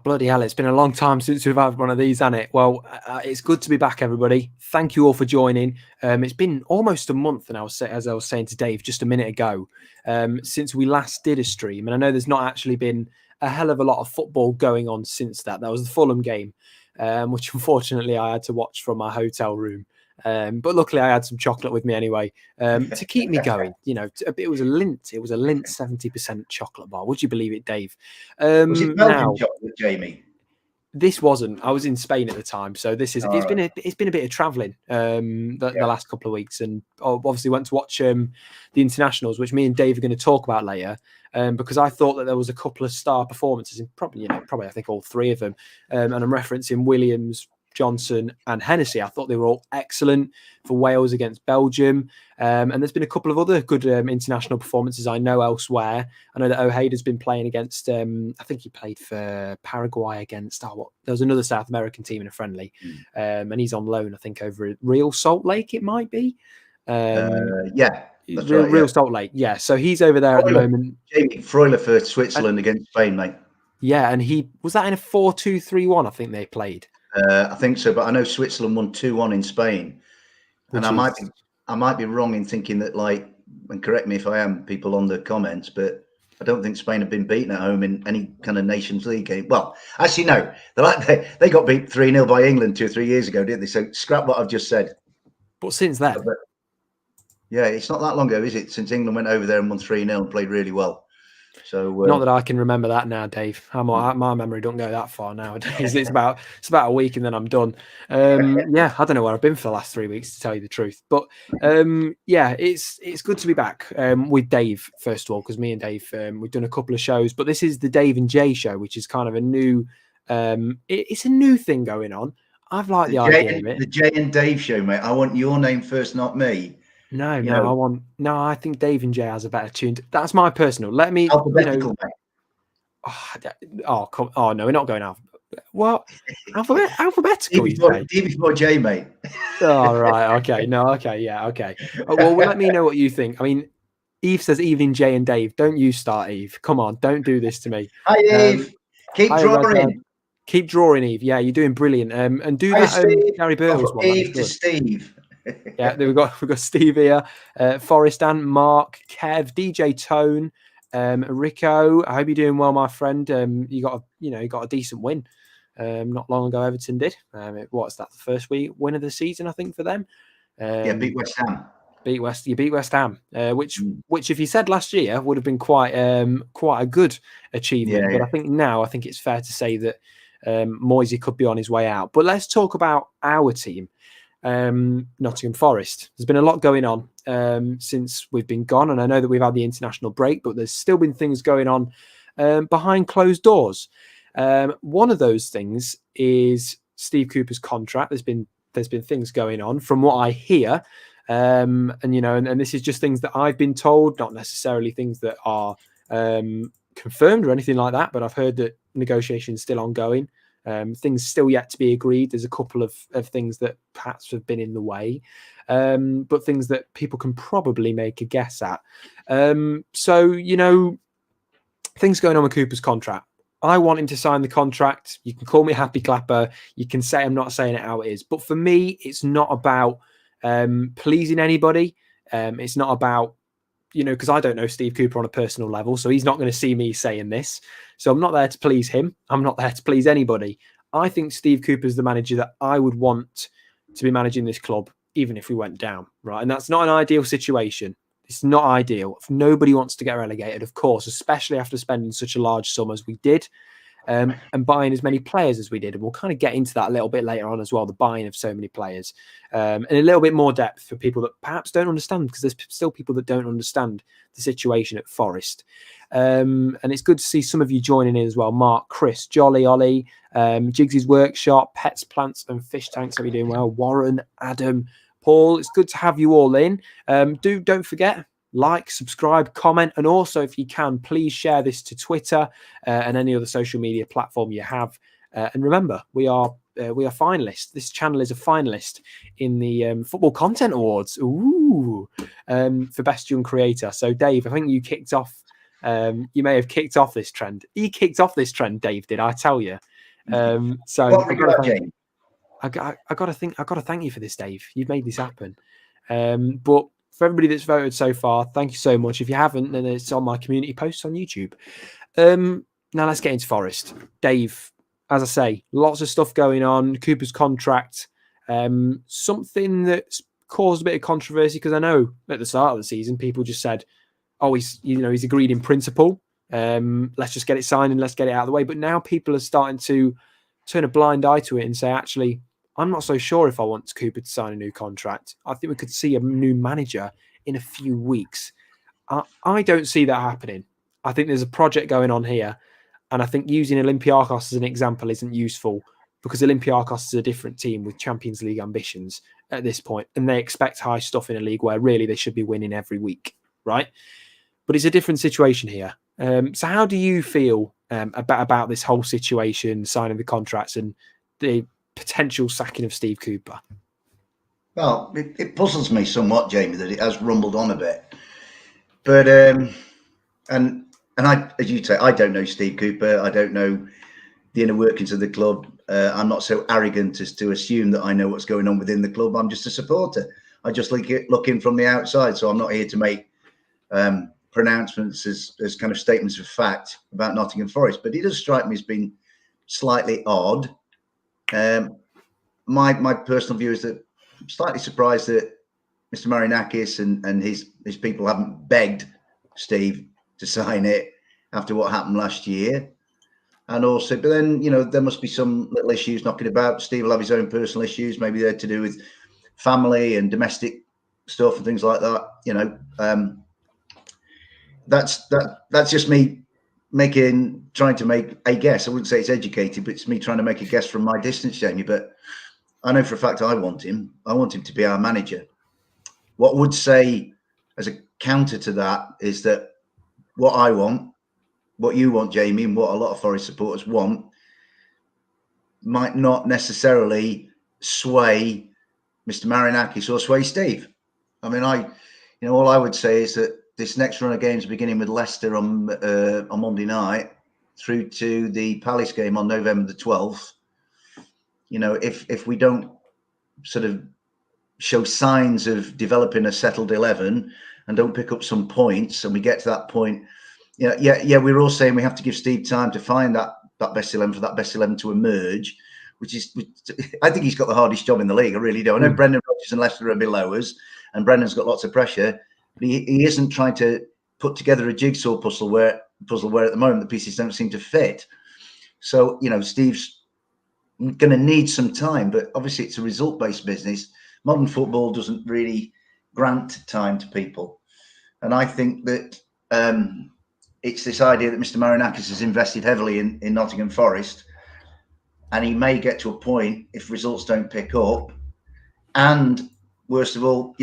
bloody hell, it's been a long time since we've had one of these, hasn't it? Well, it's good to be back, everybody. Thank you all for joining. It's been almost a month, and as I was saying to Dave just a minute ago, since we last did a stream. And I know there's not actually been a hell of a lot of football going on since that. That was the Fulham game, which unfortunately I had to watch from my hotel room. But luckily I had some chocolate with me anyway, to keep me going. You know, it was a Lindt 70% chocolate bar. Would you believe it, Dave? Was it Belgian chocolate, Jamie? This wasn't. I was in Spain at the time, so this is. It's been a bit of travelling the last couple of weeks, and obviously went to watch the internationals, which me and Dave are going to talk about later. Because I thought that there was a couple of star performances, in probably I think all three of them, and I'm referencing Williams, Johnson and Hennessy. I thought they were all excellent for Wales against Belgium. And there's been a couple of other good international performances I know elsewhere. I know that Ojeda's been playing against, I think he played for Paraguay against, there was another South American team in a friendly. And he's on loan, I think, over at Real Salt Lake, it might be. Yeah. Real Salt Lake, yeah. So he's over there at the moment. Jamie Freuler for Switzerland against Spain, mate. Yeah, and he was that in a 4-2-3-1, I think they played. I think so, but I know Switzerland won 2-1 in Spain, and I might be wrong in thinking that, like, and correct me if I am, people on the comments, but I don't think Spain have been beaten at home in any kind of Nations League game. Well, actually, no, they got beat 3-0 by England 2 or 3 years ago, didn't they? So scrap what I've just said. But since then, yeah, it's not that long ago, is it? Since England went over there and won 3-0 and played really well. So not that I can remember that now, Dave. My memory don't go that far nowadays. It's about a week and then I'm done. Yeah, I don't know where I've been for the last 3 weeks, to tell you the truth. But yeah, it's good to be back with Dave, first of all, because me and Dave, we've done a couple of shows, but this is the Dave and Jay show, which is kind of a new, it's a new thing going on. I've liked the idea of it. The Jay and Dave show, mate. I want your name first, not me. I think Dave and Jay has a better tune. That's my personal. Let me, alphabetical, mate. No, we're not going alphabetical. What? Alphabetical? D before J, mate. Oh, right. Okay. No. Okay. Yeah. Okay. Well, let me know what you think. I mean, Eve says evening, Jay and Dave. Don't you start, Eve? Come on, don't do this to me. Hi, Eve. Keep drawing. Keep drawing, Eve. Yeah, you're doing brilliant. And do that. Gary Burles one. Eve to Steve. Yeah, we've got Steve here, Forrest and Mark, Kev, DJ Tone, Rico. I hope you're doing well, my friend. You got a decent win not long ago. Everton did. What's that? The first win of the season, I think, for them. Beat West Ham. You beat West Ham, which if you said last year would have been quite a good achievement. But I think it's fair to say that Moisey could be on his way out. But let's talk about our team. Nottingham Forest. There's been a lot going on since we've been gone, and I know that we've had the international break, but there's still been things going on behind closed doors. One of those things is Steve Cooper's contract. There's been things going on from what I hear, and this is just things that I've been told, not necessarily things that are confirmed or anything like that, but I've heard that negotiations still ongoing. Things still yet to be agreed. There's a couple of things that perhaps have been in the way, but things that people can probably make a guess at. So, things going on with Cooper's contract. I want him to sign the contract. You can call me Happy Clapper. You can say I'm not saying it how it is. But for me, it's not about pleasing anybody. It's not about, because I don't know Steve Cooper on a personal level, so he's not going to see me saying this. So I'm not there to please him. I'm not there to please anybody. I think Steve Cooper's the manager that I would want to be managing this club, even if we went down, right? And that's not an ideal situation. It's not ideal. If nobody wants to get relegated, of course, especially after spending such a large sum as we did, and buying as many players as we did. And we'll kind of get into that a little bit later on as well, the buying of so many players, and a little bit more depth for people that perhaps don't understand, because there's still people that don't understand the situation at Forest. And it's good to see some of you joining in as well. Mark, Chris, Jolly, Ollie, Jigsy's Workshop, Pets, Plants and Fish Tanks. Are you doing well? Warren, Adam, Paul, it's good to have you all in. Don't forget, like, subscribe, comment, and also, if you can, please share this to Twitter and any other social media platform you have. And remember, we are finalists. This channel is a finalist in the Football Content Awards. For Best Young Creator. So, Dave, I think you kicked off. You may have kicked off this trend. He kicked off this trend, Dave did, I tell you. So what regard, James? I got to thank you for this, Dave. You've made this happen. But for everybody that's voted so far, thank you so much. If you haven't, then it's on my community posts on YouTube. Now let's get into Forest. Dave, as I say, lots of stuff going on. Cooper's contract, something that's caused a bit of controversy, because I know at the start of the season people just said, "Oh, he's agreed in principle. Let's just get it signed and let's get it out of the way." But now people are starting to turn a blind eye to it and say, "Actually, I'm not so sure if I want Cooper to sign a new contract. I think we could see a new manager in a few weeks." I don't see that happening. I think there's a project going on here. And I think using Olympiacos as an example isn't useful, because Olympiacos is a different team with Champions League ambitions at this point, and they expect high stuff in a league where really they should be winning every week, right? But it's a different situation here. So how do you feel about this whole situation, signing the contracts and the potential sacking of Steve Cooper? Well, it puzzles me somewhat, Jamie, that it has rumbled on a bit. But and I, as you say, I don't know Steve Cooper. I don't know the inner workings of the club. I'm not so arrogant as to assume that I know what's going on within the club. I'm just a supporter. I just look in from the outside. So I'm not here to make pronouncements as kind of statements of fact about Nottingham Forest. But it does strike me as being slightly odd. My personal view is that I'm slightly surprised that Mr. Marinakis and his people haven't begged Steve to sign it after what happened last year. And also, but then, there must be some little issues knocking about. Steve will have his own personal issues. Maybe they're to do with family and domestic stuff and things like that. That's just me trying to make a guess. I wouldn't say it's educated, but it's me trying to make a guess from my distance, Jamie. But I know for a fact I want him. I want him to be our manager. What I would say as a counter to that is that what I want, what you want, Jamie, and what a lot of Forest supporters want might not necessarily sway Mr. Marinakis or sway Steve. I mean, all I would say is that this next run of games, beginning with Leicester on Monday night through to the Palace game on November the 12th, if we don't sort of show signs of developing a settled 11 and don't pick up some points, and we get to that point, we're all saying we have to give Steve time to find that best 11, for that best 11 to emerge, which I think he's got the hardest job in the league. I really do. I know Brendan Rodgers and Leicester are below us, and Brendan's got lots of pressure, but he isn't trying to put together a jigsaw puzzle where at the moment the pieces don't seem to fit. So, Steve's going to need some time, but obviously it's a result-based business. Modern football doesn't really grant time to people. And I think that it's this idea that Mr. Marinakis has invested heavily in Nottingham Forest, and he may get to a point, if results don't pick up, and worst of all,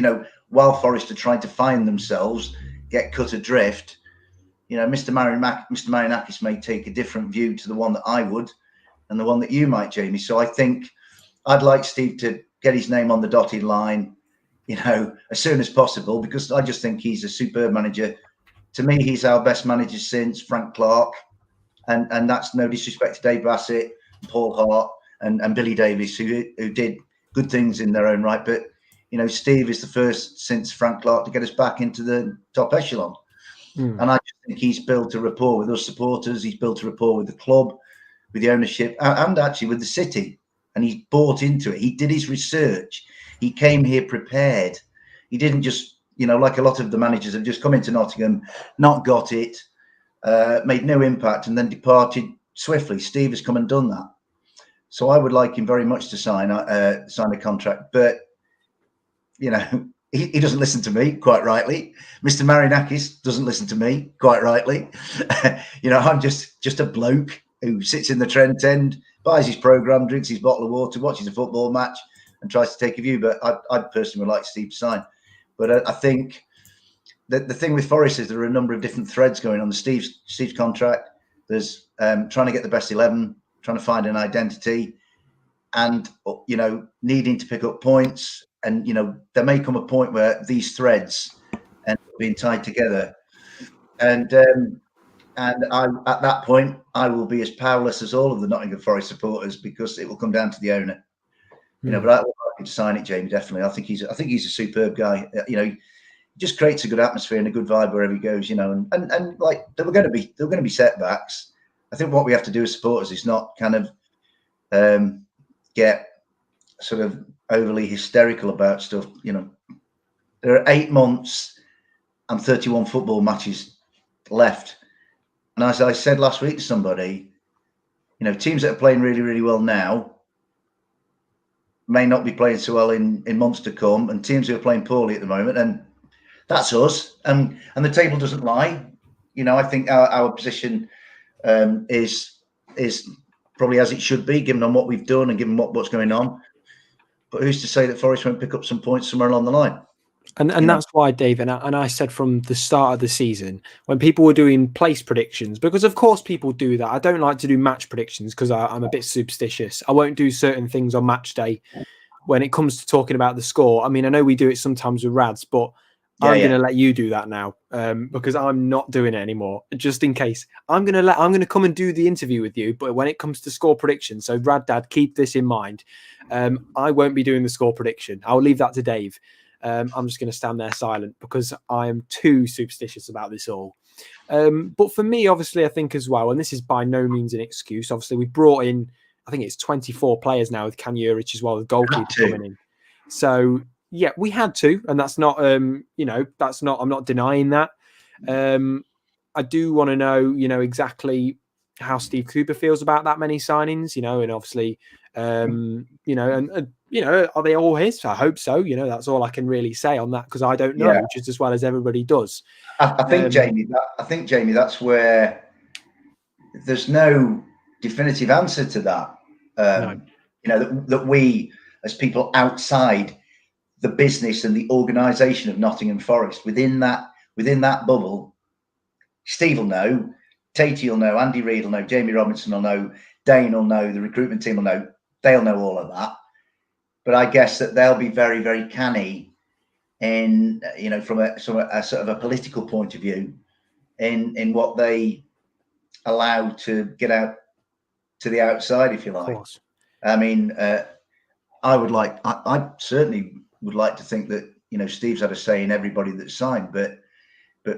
while Forest are trying to find themselves, get cut adrift, Mr. Marinakis may take a different view to the one that I would and the one that you might, Jamie. So I think I'd like Steve to get his name on the dotted line, as soon as possible, because I just think he's a superb manager. To me, he's our best manager since Frank Clark, and that's no disrespect to Dave Bassett, Paul Hart, and Billy Davies, who did good things in their own right. But Steve is the first since Frank Clark to get us back into the top echelon, and I just think he's built a rapport with us supporters. He's built a rapport with the club, with the ownership, and actually with the city. And he's bought into it. He did his research. He came here prepared. He didn't just, like a lot of the managers have just come into Nottingham, not got it, made no impact, and then departed swiftly. Steve has come and done that. So I would like him very much to sign a contract. But, he doesn't listen to me, quite rightly. Mr. Marinakis doesn't listen to me, quite rightly. I'm just a bloke who sits in the Trent End, buys his programme, drinks his bottle of water, watches a football match, and tries to take a view. But I personally would like Steve to sign. But I think that the thing with Forest is there are a number of different threads going on. The Steve's contract, there's trying to get the best 11, trying to find an identity, and needing to pick up points. And there may come a point where these threads end up being tied together. And And at that point, I will be as powerless as all of the Nottingham Forest supporters because it will come down to the owner. You know, but I would like to sign it, Jamie. Definitely, I think he's a superb guy. You know, he just creates a good atmosphere and a good vibe wherever he goes. You know, and like there were going to be setbacks. I think what we have to do as supporters is not kind of get sort of overly hysterical about stuff. You know, there are 8 months and 31 football matches left. And as I said last week to somebody, you know, teams that are playing really, really well now may not be playing so well in months to come, and teams who are playing poorly at the moment, and that's us. And the table doesn't lie. You know, I think our position is probably as it should be, given on what we've done and given what's going on. But who's to say that Forest won't pick up some points somewhere along the line? And that's why, Dave, and I said from the start of the season, when people were doing place predictions, because of course people do that. I don't like to do match predictions because I'm a bit superstitious. I won't do certain things on match day when it comes to talking about the score. I mean, I know we do it sometimes with Rads, but I'm going to let you do that now because I'm not doing it anymore. Just in case, I'm going to come and do the interview with you. But when it comes to score predictions, so Rad Dad, keep this in mind. I won't be doing the score prediction. I'll leave that to Dave. I'm just going to stand there silent because I am too superstitious about this all. But for me, obviously, I think as well, and this is by no means an excuse. Obviously, we brought in, I think it's 24 players now with Kanyurich as well, the goalkeeper coming in. So yeah, we had to, and that's not, you know, that's not. I'm not denying that. I do want to know, you know, exactly how Steve Cooper feels about that many signings, you know, and obviously, you know, and you know, are they all his? I hope so. You know, that's all I can really say on that because I don't know just as well as everybody does. I think, Jamie, that's where there's no definitive answer to that. No. You know, that we as people outside the business and the organisation of Nottingham Forest within that bubble, Steve will know, Tatey will know, Andy Reid will know, Jamie Robinson will know, Dane will know, the recruitment team will know. They'll know all of that. But I guess that they'll be very, very canny in, you know, from a sort of a political point of view in what they allow to get out to the outside, if you like. Of course. I mean, I certainly would like to think that, you know, Steve's had a say in everybody that's signed, but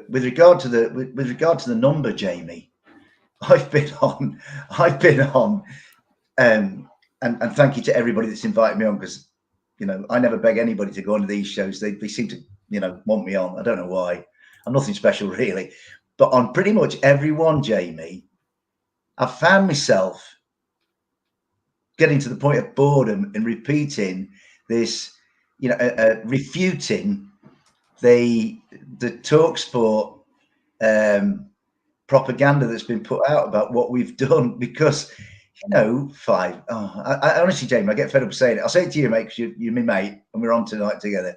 with regard to the number, Jamie, I've been on, and thank you to everybody that's invited me on because, you know, I never beg anybody to go on to these shows. They seem to, you know, want me on. I don't know why. I'm nothing special really, but on pretty much every one, Jamie, I've found myself getting to the point of boredom and repeating this, you know, refuting the TalkSport propaganda that's been put out about what we've done because, you know, I honestly, Jamie, I get fed up saying it. I'll say it to you, mate, because you're my mate and we're on tonight together.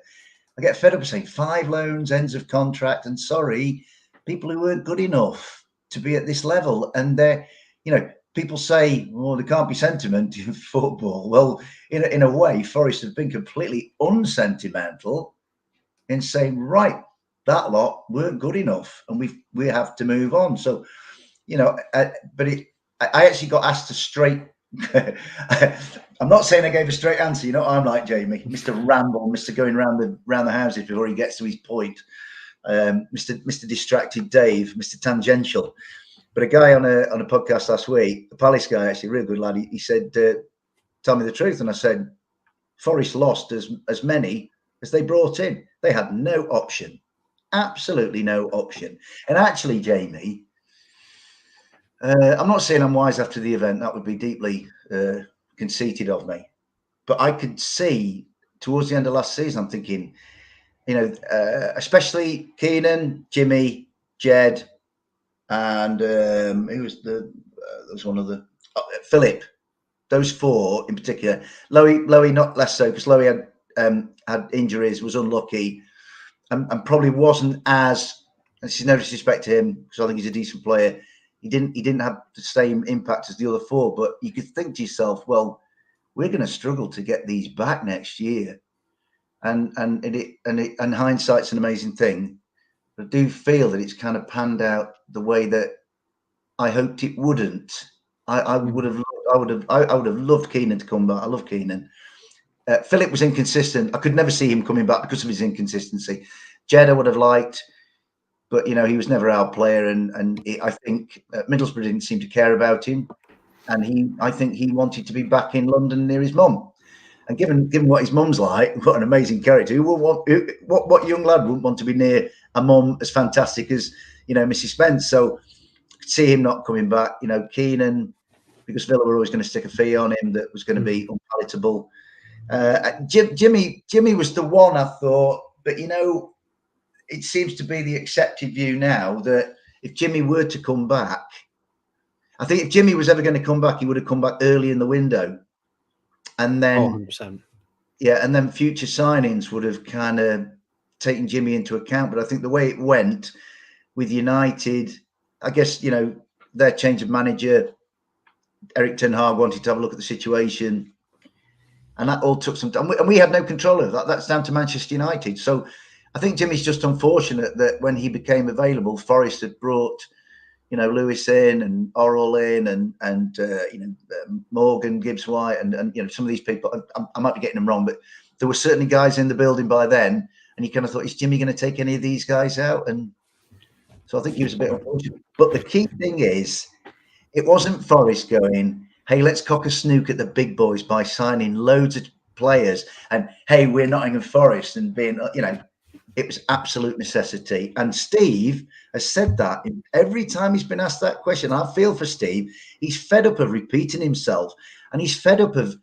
I get fed up saying 5 loans, ends of contract, and sorry, people who weren't good enough to be at this level. And they're, you know, people say, well, there can't be sentiment in football. Well, in a way, Forest have been completely unsentimental in saying, right, that lot weren't good enough and we have to move on. So, you know, I actually got asked a straight I'm not saying I gave a straight answer. You know what I'm like, Jamie, Mr. Ramble, Mr. going round the houses before he gets to his point, Mr. Distracted Dave, Mr. Tangential. But a guy on a podcast last week, a Palace guy, actually, a real good lad, he said, tell me the truth. And I said, Forest lost as many as they brought in. They had no option, absolutely no option. And actually, Jamie, I'm not saying I'm wise after the event. That would be deeply conceited of me. But I could see towards the end of last season, I'm thinking, you know, especially Keenan, Jimmy, Jed, and who was there was one other, Philip. Those 4 in particular. Lowy not less so because Lowy had injuries, was unlucky, and probably wasn't as. And this is no disrespect to him because I think he's a decent player. He didn't have the same impact as the other 4, but you could think to yourself, well, we're going to struggle to get these back next year, and hindsight's an amazing thing. But I do feel that it's kind of panned out the way that I hoped it wouldn't. I would have loved Keenan to come back. I love Keenan. Philip was inconsistent. I could never see him coming back because of his inconsistency. Jed I would have liked, but you know he was never our player, and I think Middlesbrough didn't seem to care about him, and I think he wanted to be back in London near his mum. And given what his mum's like, what an amazing character! What young lad wouldn't want to be near a mum as fantastic as Mrs. Spence? So see him not coming back. Keenan, because Villa were always going to stick a fee on him that was going to be unpalatable. Jimmy was the one I thought, but it seems to be the accepted view now that if Jimmy were to come back, I think if Jimmy was ever going to come back, he would have come back early in the window, and then 100%. and then future signings would have kind of taken Jimmy into account. But I think the way it went with United, I guess their change of manager, Eric Ten Hag wanted to have a look at the situation, and that all took some time. And we had no control of that. That's down to Manchester United. So I think Jimmy's just unfortunate that when he became available, Forest had brought, Lewis in and Aurier in and Morgan, Gibbs White, and some of these people. I might be getting them wrong, but there were certainly guys in the building by then, and you kind of thought, is Jimmy going to take any of these guys out? And so I think he was a bit unfortunate. But the key thing is, it wasn't Forest going, hey, let's cock a snook at the big boys by signing loads of players, and hey, we're Nottingham Forest, and being, it was absolute necessity. And Steve has said that every time he's been asked that question. I feel for Steve. He's fed up of repeating himself, and he's fed up of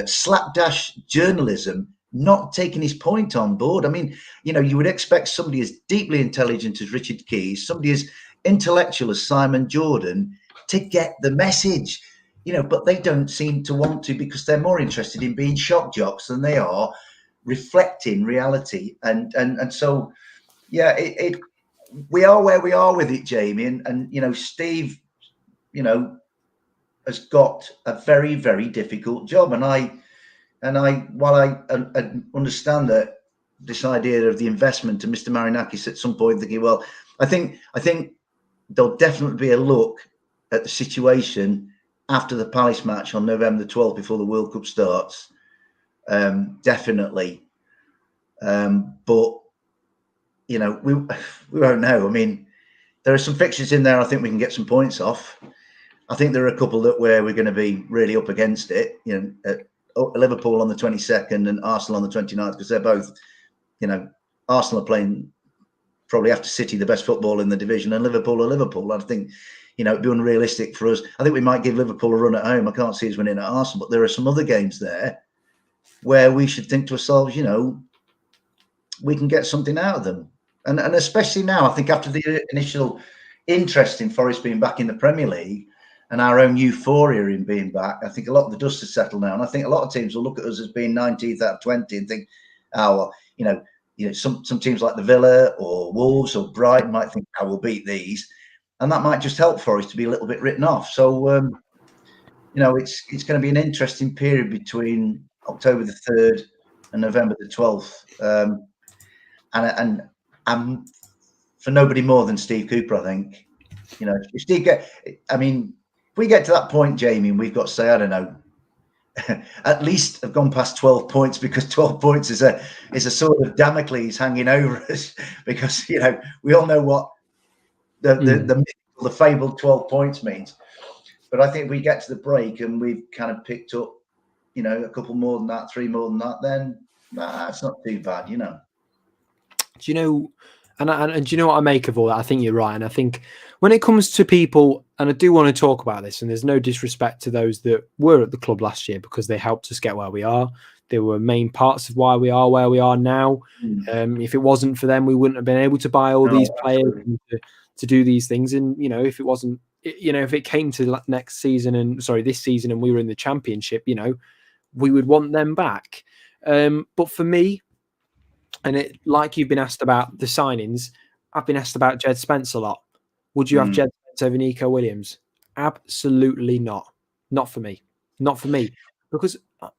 slapdash journalism not taking his point on board. I mean, you would expect somebody as deeply intelligent as Richard Keys, somebody as intellectual as Simon Jordan, to get the message, but they don't seem to want to, because they're more interested in being shock jocks than they are reflecting reality. And so, yeah, we are where we are with it, Jamie. And Steve, has got a very, very difficult job. While I understand that this idea of the investment to Mr. Marinakis at some point, thinking, well, I think there'll definitely be a look at the situation after the Palace match on November the 12th, before the World Cup starts. Definitely. But, we won't know. I mean, there are some fixtures in there I think we can get some points off. I think there are a couple where we're going to be really up against it, Liverpool on the 22nd and Arsenal on the 29th, because they're both, Arsenal are playing probably after City the best football in the division, and Liverpool are Liverpool. I think, it'd be unrealistic for us. I think we might give Liverpool a run at home. I can't see us winning at Arsenal, but there are some other games there where we should think to ourselves, we can get something out of them. And especially now, I think after the initial interest in Forest being back in the Premier League and our own euphoria in being back, I think a lot of the dust has settled now. And I think a lot of teams will look at us as being 19th out of 20 and think, oh, well, some teams like the Villa or Wolves or Brighton might think, I will beat these. And that might just help Forest to be a little bit written off. So, it's going to be an interesting period between October the 3rd and November the 12th. And I'm for nobody more than Steve Cooper, I think. If we get to that point, Jamie, and we've got to say, I don't know, at least have gone past 12 points, because 12 points is a sort of Damocles hanging over us, because we all know what the fabled 12 points means. But I think if we get to the break and we've kind of picked up, a couple more than that, 3 more than that, then it's not too bad, Do you know? And do you know what I make of all that? I think you're right. And I think when it comes to people, and I do want to talk about this, and there's no disrespect to those that were at the club last year, because they helped us get where we are. They were main parts of why we are where we are now. If it wasn't for them, we wouldn't have been able to buy all these players and to do these things. And, if it wasn't, if it came to this season and we were in the Championship, we would want them back. But for me, and like you've been asked about the signings, I've been asked about Jed Spence a lot. Would you have Jed Spence over Neco Williams? Absolutely not. Not for me. Not for me. Because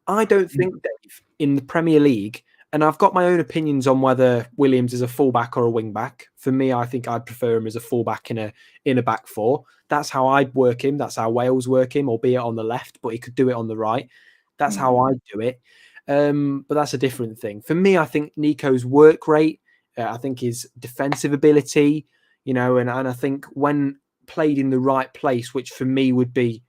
I don't think, Dave, in the Premier League, and I've got my own opinions on whether Williams is a fullback or a wing back. For me, I think I'd prefer him as a fullback in a back four. That's how I'd work him. That's how Wales work him, albeit on the left, but he could do it on the right. That's how I do it. But that's a different thing. For me, I think Neco's work rate, I think his defensive ability, and I think when played in the right place, which for me would be,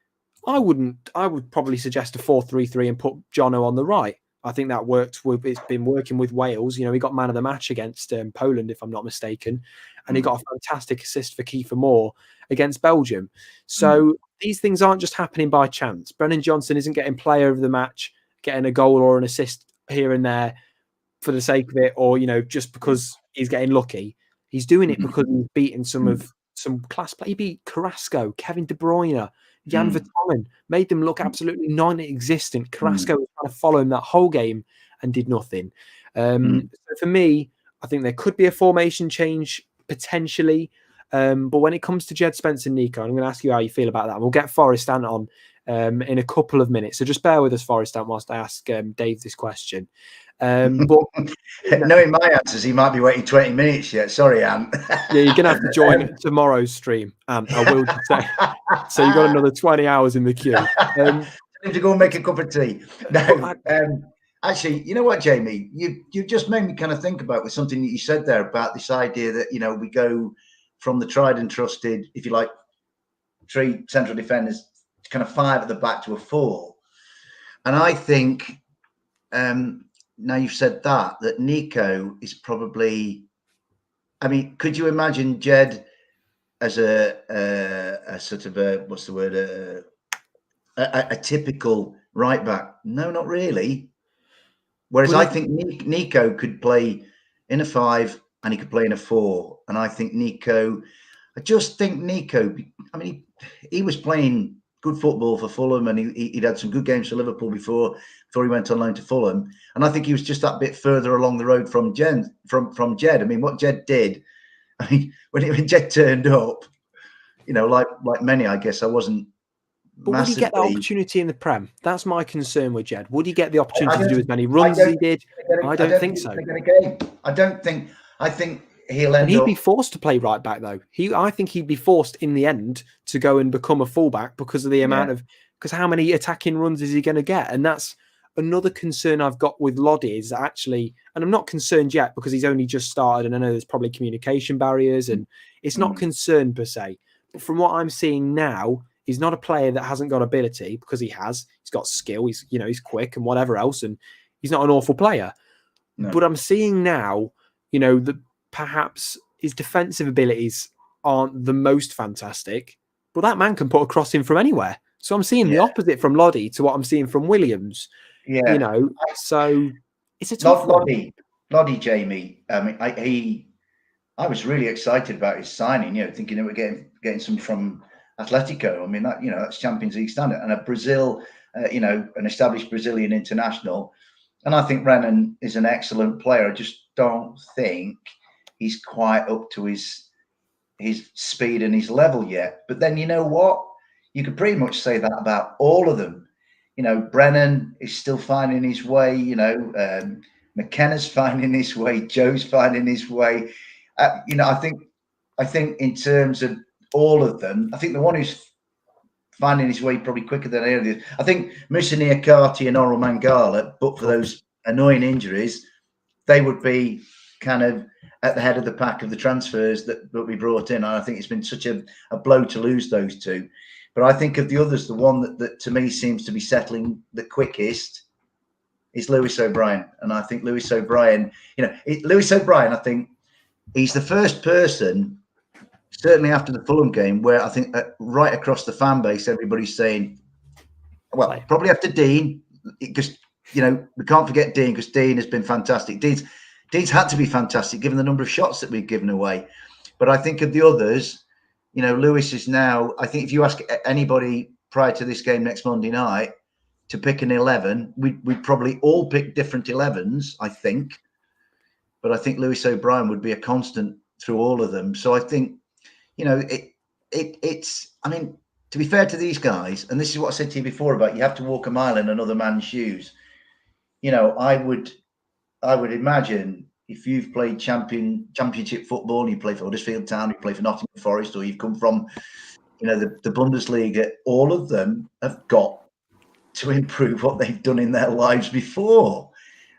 I would probably suggest a 4-3-3 and put Jono on the right. I think that worked. It's been working with Wales. He got man of the match against Poland, if I'm not mistaken, and he got a fantastic assist for Kiefer Moore against Belgium. So these things aren't just happening by chance. Brennan Johnson isn't getting player of the match, getting a goal or an assist here and there for the sake of it, or just because he's getting lucky. He's doing it because he's beaten some class play. He beat Carrasco, Kevin De Bruyne, Jan Vertonghen, made them look absolutely non-existent. Carrasco was trying to follow him that whole game and did nothing. So for me, I think there could be a formation change potentially. But when it comes to Jed, Spence and Neco, I'm going to ask you how you feel about that. We'll get Forest Ant on in a couple of minutes. So just bear with us, Forest Ant, whilst I ask Dave this question. But knowing my answers, he might be waiting 20 minutes yet. Sorry, Ant. Yeah, you're gonna have to join tomorrow's stream, Ant. I will just say. So you've got another 20 hours in the queue. I need to go and make a cup of tea. No, actually, you know what, Jamie? You just made me kind of think about with something that you said there about this idea that we go from the tried and trusted, if you like, 3 central defenders, kind of 5 at the back to a 4, and I think. Now you've said that Neco is probably, I mean, could you imagine Jed as a sort of what's the word, a typical right back? No, not really. Whereas I think Neco could play in a 5 and he could play in a 4. And I think I just think Neco, I mean, he was playing good football for Fulham, and he'd had some good games for Liverpool before he went on loan to Fulham. And I think he was just that bit further along the road from Jed. I mean, what Jed did, I mean, when Jed turned up, like many, I guess I wasn't. But would he get the opportunity in the Prem? That's my concern with Jed. Would he get the opportunity to do as many runs as he did? I don't think so. I think he'll end he'd up. be forced to play right back, though. I think he'd be forced in the end to go and become a fullback because of the amount of, because how many attacking runs is he going to get? And that's another concern I've got with Lodi is actually, and I'm not concerned yet because he's only just started, and I know there's probably communication barriers, and it's not concerned per se. But from what I'm seeing now, he's not a player that hasn't got ability, because he's got skill, he's quick and whatever else, and he's not an awful player. No. But I'm seeing now, that perhaps his defensive abilities aren't the most fantastic, but that man can put a cross in from anywhere. So I'm seeing the opposite from Lodi to what I'm seeing from Williams. Yeah. So it's a tough one. Lodi, Jamie, I mean, I was really excited about his signing, thinking that we're getting some from Atletico. I mean, that's Champions League standard, and a Brazil, an established Brazilian international. And I think Brennan is an excellent player. I just don't think he's quite up to his speed and his level yet. But then you know what? You could pretty much say that about all of them. Brennan is still finding his way. McKenna's finding his way. Joe's finding his way. I think in terms of all of them, I think the one who's finding his way probably quicker than any of the others. I think Musa Niakate and Oral Mangala, but for those annoying injuries, they would be kind of at the head of the pack of the transfers that we brought in. And I think it's been such a blow to lose those two. But I think of the others, the one that to me seems to be settling the quickest is Lewis O'Brien. And I think Lewis O'Brien, I think he's the first person, certainly after the Fulham game, where I think right across the fan base, everybody's saying, well, probably after Dean, because, we can't forget Dean, because Dean has been fantastic. Dean's had to be fantastic given the number of shots that we've given away. But I think of the others, Lewis is now, I think if you ask anybody prior to this game next Monday night to pick an 11, we'd probably all pick different 11s, I think. But I think Lewis O'Brien would be a constant through all of them. So I think, it's, I mean, to be fair to these guys, and this is what I said to you before about you have to walk a mile in another man's shoes. I I would imagine if you've played championship football, you play for Huddersfield Town, you play for Nottingham Forest, or you've come from, the Bundesliga, all of them have got to improve what they've done in their lives before.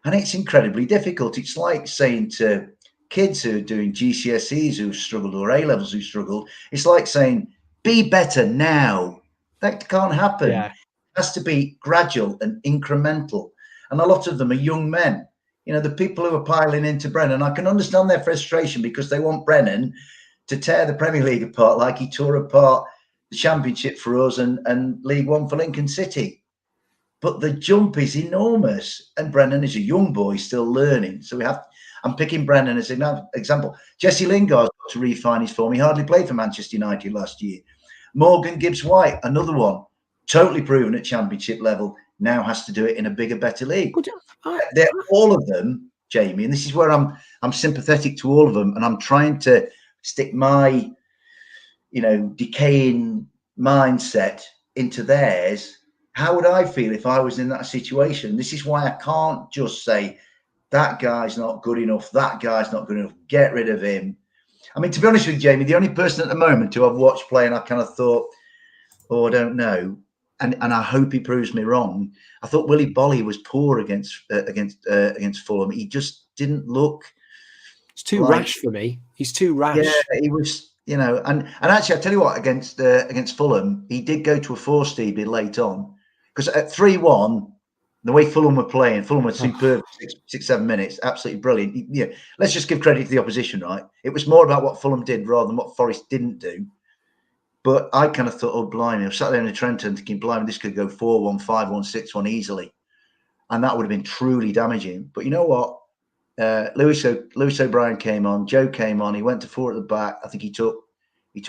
And it's incredibly difficult. It's like saying to kids who are doing GCSEs who've struggled, or A-levels who struggled, it's like saying, be better now. That can't happen. Yeah. It has to be gradual and incremental. And a lot of them are young men. The people who are piling into Brennan, I can understand their frustration because they want Brennan to tear the Premier League apart like he tore apart the Championship for us and League One for Lincoln City. But the jump is enormous. And Brennan is a young boy still learning. So I'm picking Brennan as an example. Jesse Lingard's got to refine his form. He hardly played for Manchester United last year. Morgan Gibbs-White, another one, totally proven at Championship level, now has to do it in a bigger, better league. They're all of them, Jamie, and this is where I'm sympathetic to all of them, and I'm trying to stick my, decaying mindset into theirs. How would I feel if I was in that situation? This is why I can't just say that guy's not good enough, that guy's not good enough, get rid of him. I mean, to be honest with you, Jamie, the only person at the moment who I've watched play and I kind of thought, I don't know, and I hope he proves me wrong. I thought Willy Bolly was poor against Fulham. He just didn't look. It's too rash for me. He's too rash. Yeah, he was. And actually, I tell you what, against Fulham, he did go to a 4-Stevie late on, because at 3-1, the way Fulham were playing, Fulham were superb. 6-7 minutes, absolutely brilliant. Let's just give credit to the opposition, right? It was more about what Fulham did rather than what Forest didn't do. But I kind of thought, oh, blimey, I was sat there in the Trenton thinking, blimey, this could go 4-1, 5-1, 6-1 easily. And that would have been truly damaging. But you know what? Lewis O'Brien came on, Joe came on, he went to 4 at the back. I think he took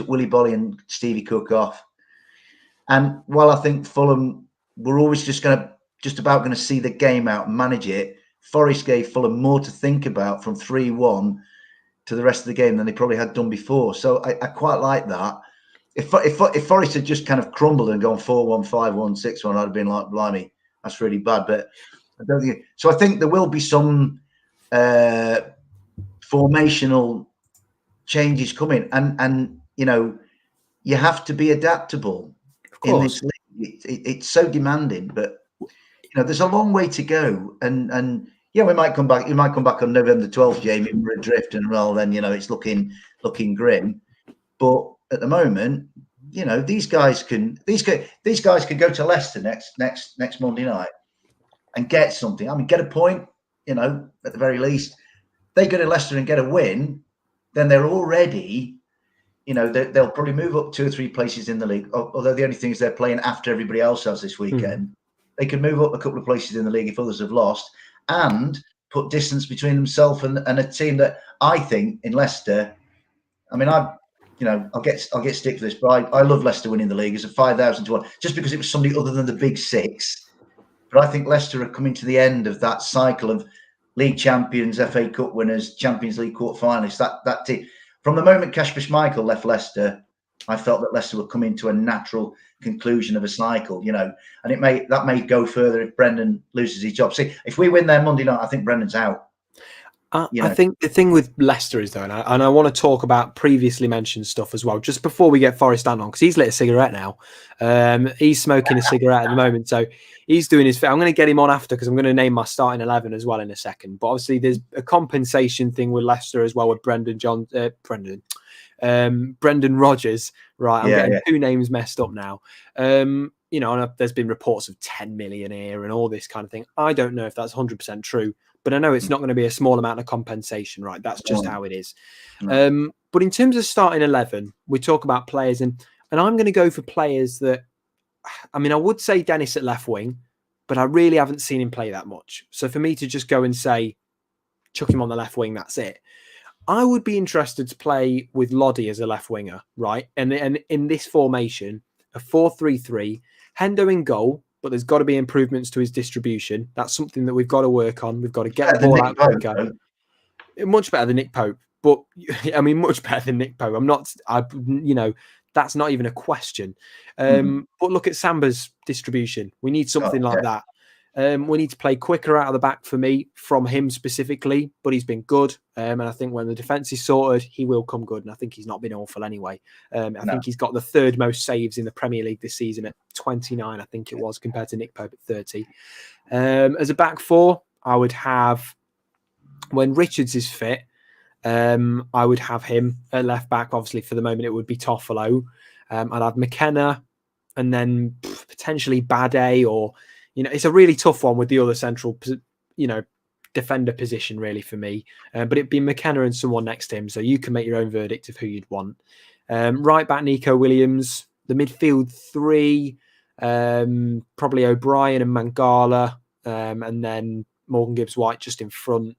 Willy Bolly and Stevie Cook off. And while I think Fulham were always just about going to see the game out and manage it, Forest gave Fulham more to think about from 3-1 to the rest of the game than they probably had done before. So I quite like that. If Forest had just kind of crumbled and gone 4-1, 5-1, 6-1, I'd have been like, blimey, that's really bad. But I don't think so. I think there will be some formational changes coming, and you have to be adaptable. Of course. In this league. It's so demanding, but there's a long way to go. And we might come back. You might come back on November 12th, Jamie. We're adrift, and then it's looking grim. But at the moment, these guys can go to Leicester next Monday night and get something. I mean, get a point. At the very least, they go to Leicester and get a win, then they're already, they'll probably move up 2 or 3 places in the league. Although the only thing is they're playing after everybody else has this weekend. They can move up a couple of places in the league if others have lost, and put distance between themselves and a team that I think in Leicester. I mean, I'll get stick for this, but I love Leicester winning the league. It's a 5,000 to 1, just because it was somebody other than the big 6. But I think Leicester are coming to the end of that cycle of league champions, FA Cup winners, Champions League quarter-finalists. That team. From the moment Kasper Schmeichel left Leicester, I felt that Leicester were coming to a natural conclusion of a cycle, and that may go further if Brendan loses his job. See, if we win there Monday night, I think Brendan's out. I think the thing with Leicester is, though, and I want to talk about previously mentioned stuff as well, just before we get Forrest on, because he's lit a cigarette now. He's smoking a cigarette at the moment, so he's doing his thing. I'm going to get him on after, because I'm going to name my starting 11 as well in a second. But obviously, there's a compensation thing with Leicester as well with Brendan Rodgers. Right, I'm getting 2 names messed up now. And there's been reports of 10 million here and all this kind of thing. I don't know if that's 100% true. But I know it's not going to be a small amount of compensation, right? That's just how it is. But in terms of starting 11, we talk about players, and I'm going to go for players that, I mean, I would say Dennis at left wing, but I really haven't seen him play that much. So for me to just go and say, chuck him on the left wing, that's it. I would be interested to play with Loddy as a left winger, right? And in this formation, a 4-3-3, Hendo in goal, but there's got to be improvements to his distribution. That's something that we've got to work on. We've got to get the ball out quicker. Much better than Nick Pope, but I mean, much better than Nick Pope. That's not even a question. But look at Samba's distribution. We need something like that. We need to play quicker out of the back for me, from him specifically, but he's been good. And I think when the defence is sorted, he will come good. And I think he's not been awful anyway. I think he's got the third most saves in the Premier League this season at 29, I think it was, compared to Nick Pope at 30. As a back four, I would have, when Richards is fit, I would have him at left back. Obviously, for the moment, it would be Toffolo. I'd have McKenna, and then potentially Bade, or, it's a really tough one with the other central, defender position, really, for me. But it'd be McKenna and someone next to him, so you can make your own verdict of who you'd want. Right back, Neco Williams. The midfield three, probably O'Brien and Mangala, and then Morgan Gibbs-White just in front.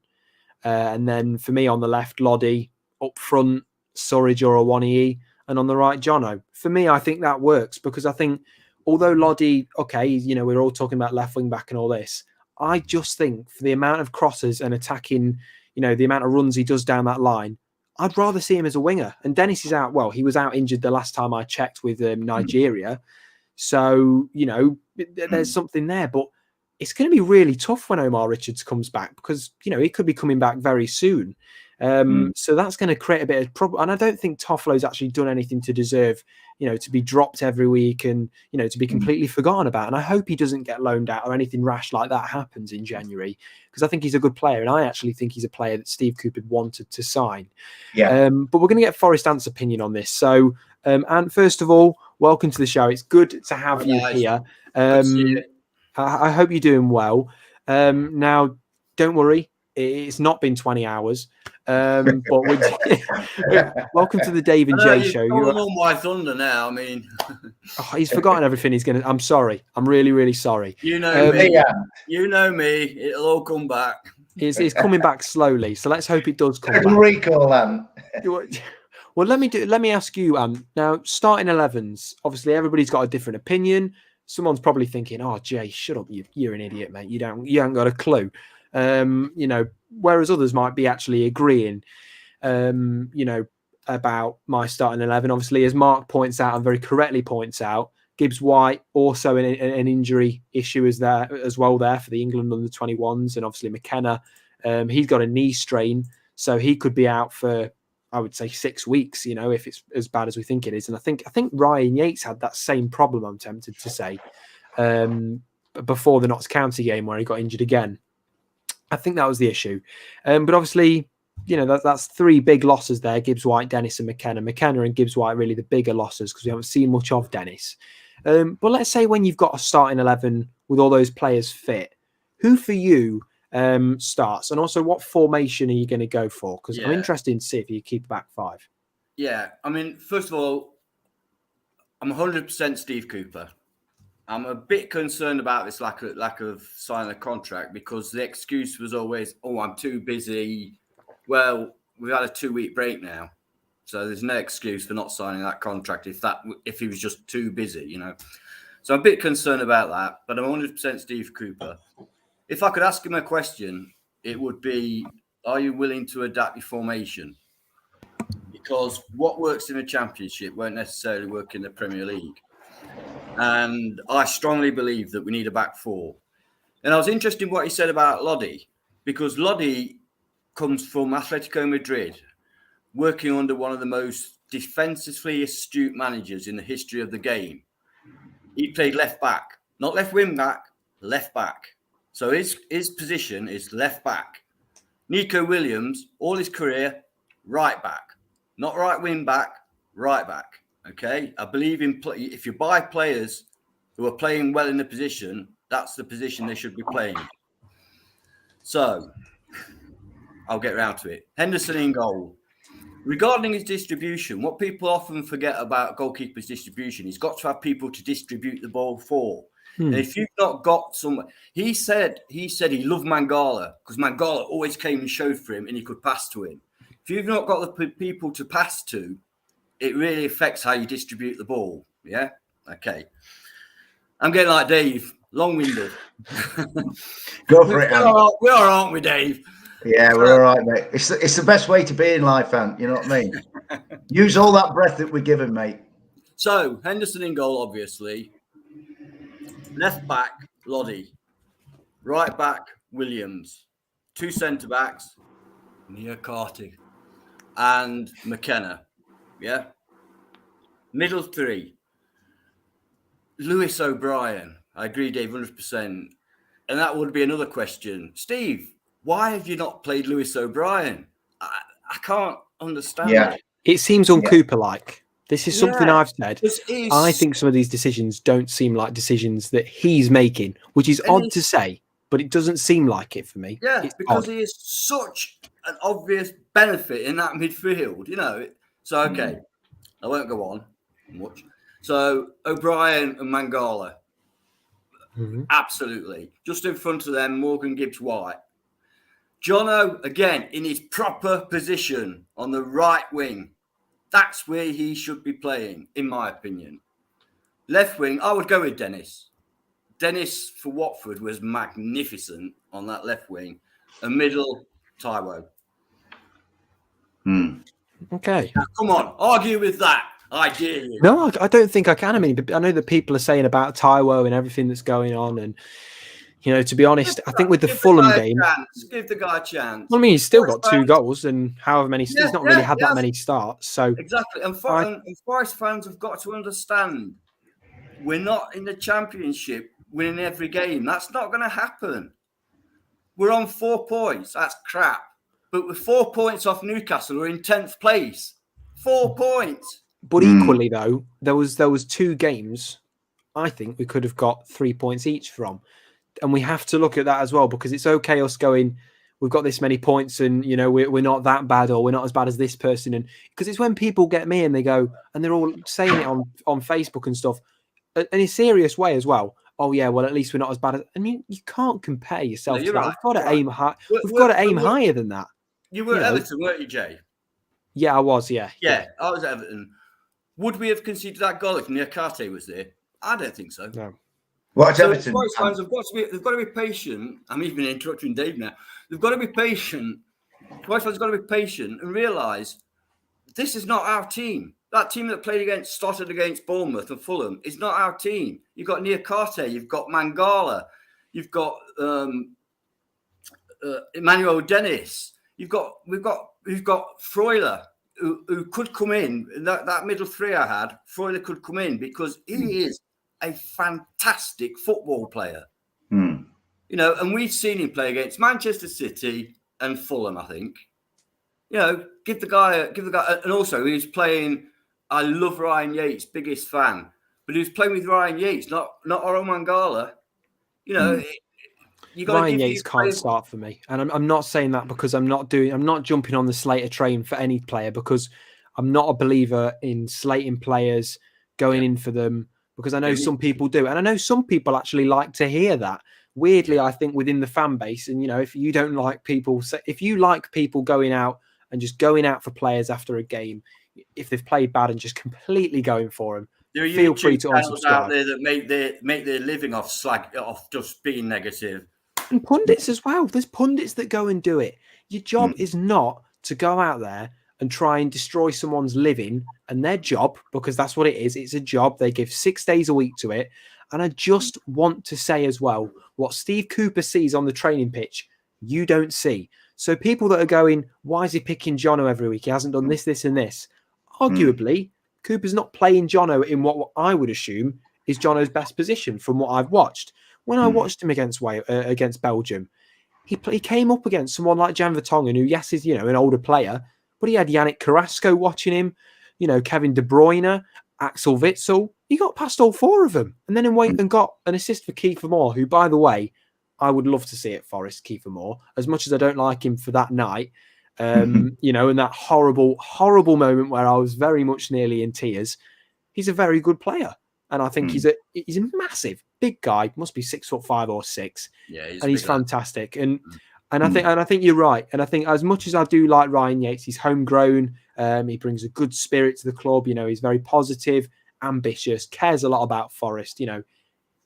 And then for me on the left, Lodi. Up front, Surridge or Awoniyi. And on the right, Jono. For me, I think that works, because I think, although Lodi, okay, we're all talking about left wing back and all this, I just think for the amount of crosses and attacking, the amount of runs he does down that line, I'd rather see him as a winger. And Dennis is out. Well, he was out injured the last time I checked with Nigeria. So, there's something there. But it's going to be really tough when Omar Richards comes back, because, he could be coming back very soon. So that's going to create a bit of problem. And I don't think Toffolo's actually done anything to deserve, to be dropped every week and, to be completely forgotten about. And I hope he doesn't get loaned out or anything rash like that happens in January, because I think he's a good player. And I actually think he's a player that Steve Cooper wanted to sign. Yeah. But we're going to get Forest Ant's opinion on this. So, Ant, first of all, welcome to the show. It's good to have you here. I hope you're doing well. Now, don't worry. It's not been 20 hours. But welcome to the Dave and Jay show. You're on my thunder now. I mean, he's forgotten everything. I'm sorry. I'm really, really sorry. You know me. Yeah. You know me. It'll all come back. It's coming back slowly. So let's hope it does come back. Recall, Well, let me ask you, now, starting 11s. Obviously, everybody's got a different opinion. Someone's probably thinking, "Oh, Jay, shut up! You're an idiot, mate. You haven't got a clue." Whereas others might be actually agreeing, about my starting 11. Obviously, as Mark points out and very correctly points out, Gibbs-White also an injury issue is there as well there for the England under 21s, and obviously McKenna, he's got a knee strain, so he could be out for, I would say, 6 weeks, if it's as bad as we think it is. And I think Ryan Yates had that same problem, I'm tempted to say, before the Notts County game where he got injured again. I think that was the issue. But obviously, that's three big losses there: Gibbs-White, Dennis and McKenna. McKenna and Gibbs-White really the bigger losses, because we haven't seen much of Dennis. But let's say when you've got a starting 11 with all those players fit, who for you starts? And also, what formation are you going to go for? Because I'm interested to see if you keep back five. Yeah, I mean, first of all, I'm 100% Steve Cooper. I'm a bit concerned about this lack of signing a contract, because the excuse was always, "Oh, I'm too busy." Well, we've had a 2-week break now, so there's no excuse for not signing that contract if he was just too busy, So I'm a bit concerned about that, but I'm 100% Steve Cooper. If I could ask him a question, it would be, are you willing to adapt your formation? Because what works in the Championship won't necessarily work in the Premier League. And I strongly believe that we need a back four. And I was interested in what he said about Lodi, because Lodi comes from Atletico Madrid, working under one of the most defensively astute managers in the history of the game. He played left back, not left wing back, left back. So his position is left back. Neco Williams, all his career, right back, not right wing back, right back. Okay, I believe if you buy players who are playing well in the position, that's the position they should be playing. So I'll get round to it. Henderson in goal. Regarding his distribution, what people often forget about goalkeeper's distribution, he's got to have people to distribute the ball for. And if you've not got someone, he said he loved Mangala, because Mangala always came and showed for him and he could pass to him. If you've not got the people to pass to, it really affects how you distribute the ball. Yeah? Okay. I'm getting like Dave, long-winded. Go for it, We are, aren't we, Dave? Yeah, we're all right, mate. It's the best way to be in life, Ant. You know what I mean? Use all that breath that we're given, mate. So, Henderson in goal, obviously. Left back, Lodi. Right back, Williams. 2 centre backs, Neco and McKenna. Yeah. Middle 3, Lewis O'Brien. I agree, Dave, 100%. And that would be another question. Steve, why have you not played Lewis O'Brien? I can't understand it. It seems Cooper-like. This is something I've said. I think some of these decisions don't seem like decisions that he's making, which is odd to say, but it doesn't seem like it for me. Yeah, because he is such an obvious benefit in that midfield, So, okay, I won't go on much. So, O'Brien and Mangala, absolutely. Just in front of them, Morgan Gibbs-White. Jono, again, in his proper position on the right wing. That's where he should be playing, in my opinion. Left wing, I would go with Dennis. Dennis for Watford was magnificent on that left wing. And middle, Taiwo. Okay. Now, come on, argue with that. I dare you. No, I don't think I can. I mean, I know that people are saying about Taiwo and everything that's going on. And, to be honest, I think with the Fulham game... Give the guy a chance. Well, I mean, he's still got 2 goals and however many... he's not really had that many starts. So exactly. And Forest fans have got to understand, we're not in the Championship winning every game. That's not going to happen. We're on 4 points. That's crap. But with 4 points off Newcastle, we're in 10th place. 4 points. But equally, though, there was 2 games I think we could have got 3 points each from. And we have to look at that as well, because it's okay us going, we've got this many points and, we're not that bad, or we're not as bad as this person. And because it's when people get me and they go, and they're all saying it on Facebook and stuff, in a serious way as well. Oh, yeah, well, at least we're not as bad as... I mean, you can't compare yourself to that. Right. We've got to aim high. We've got to aim higher than that. You were at Everton, weren't you, Jay? Yeah, I was, yeah. Yeah, I was at Everton. Would we have conceded that goal if Niakate was there? I don't think so. No. What's Everton? Fans have got to be patient. I'm even interrupting Dave now. They've got to be patient. Forest fans have got to be patient and realise this is not our team. That team that started against Bournemouth and Fulham is not our team. You've got Niakate, you've got Mangala, you've got Emmanuel Dennis. We've got Freuler, who could come in. That middle 3 I had, Freuler could come in because he is a fantastic football player. And we've seen him play against Manchester City and Fulham, I think. Give the guy, and also he was playing. I love Ryan Yates, biggest fan, but he was playing with Ryan Yates, not Oro Mangala. Ryan Yates can't start for me, and I'm not saying that because I'm not jumping on the Slater train for any player, because I'm not a believer in slating players, going in for them, because I know some people do, and I know some people actually like to hear that. Weirdly, I think within the fan base, and if you don't like people, if you like people going out and just going out for players after a game, if they've played bad and just completely going for them, feel free to unsubscribe. Out there that make their living off just being negative. And pundits as well. There's pundits that go and do it. Your job is not to go out there and try and destroy someone's living and their job, because that's what it is. It's a job. They give 6 days a week to it. And I just want to say as well, what Steve Cooper sees on the training pitch, you don't see. So people that are going, why is he picking Jono every week? He hasn't done this, this, and this. Arguably, Cooper's not playing Jono in what I would assume is Jono's best position from what I've watched. When I watched him against Belgium, he came up against someone like Jan Vertonghen, who, yes, is an older player, but he had Yannick Carrasco watching him, Kevin De Bruyne, Axel Witsel. He got past all 4 of them, and then went and got an assist for Kiefer Moore, who, by the way, I would love to see at Forest, Kiefer Moore, as much as I don't like him for that night. In that horrible, horrible moment where I was very much nearly in tears. He's a very good player. And I think he's a massive, big guy, must be 6'5" or 6. Yeah, he's fantastic. And I think you're right. And I think as much as I do like Ryan Yates, he's homegrown. He brings a good spirit to the club. He's very positive, ambitious, cares a lot about Forest.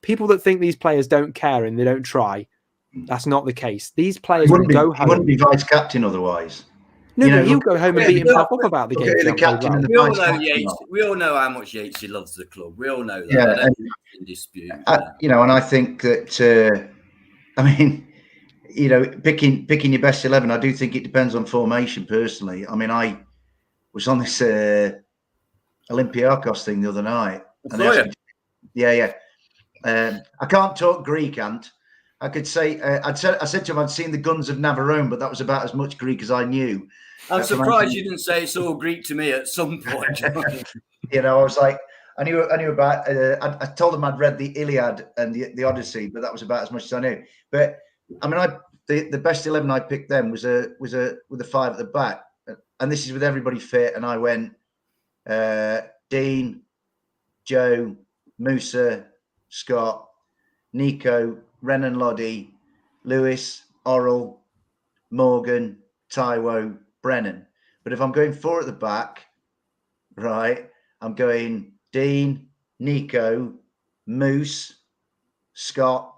People that think these players don't care and they don't try, that's not the case. These players will go home. He wouldn't be vice captain otherwise. No, but he'll go home and beat himself up about the game. The captain and the we all know Yates. We all know how much Yates loves the club. We all know that. Yeah, in dispute. And I think that I mean, you know, picking your best 11, I do think it depends on formation personally. I mean, I was on this Olympiakos thing the other night. I saw you. Yeah. I can't talk Greek, Ant. I could say, I said to him, I'd seen the Guns of Navarone, but that was about as much Greek as I knew. I'm surprised you didn't say it's all Greek to me at some point. You know, I was like, I knew about. I told them I'd read the Iliad and the Odyssey, but that was about as much as I knew. But I mean, the best 11 I picked then was with a 5 at the back, and this is with everybody fit. And I went Dean, Joe, Musa, Scott, Neco, Renan Loddy, Lewis, Orrell, Morgan, Taiwo, Brennan. But if I'm going 4 at the back, right, I'm going Dean, Neco, Moose, Scott,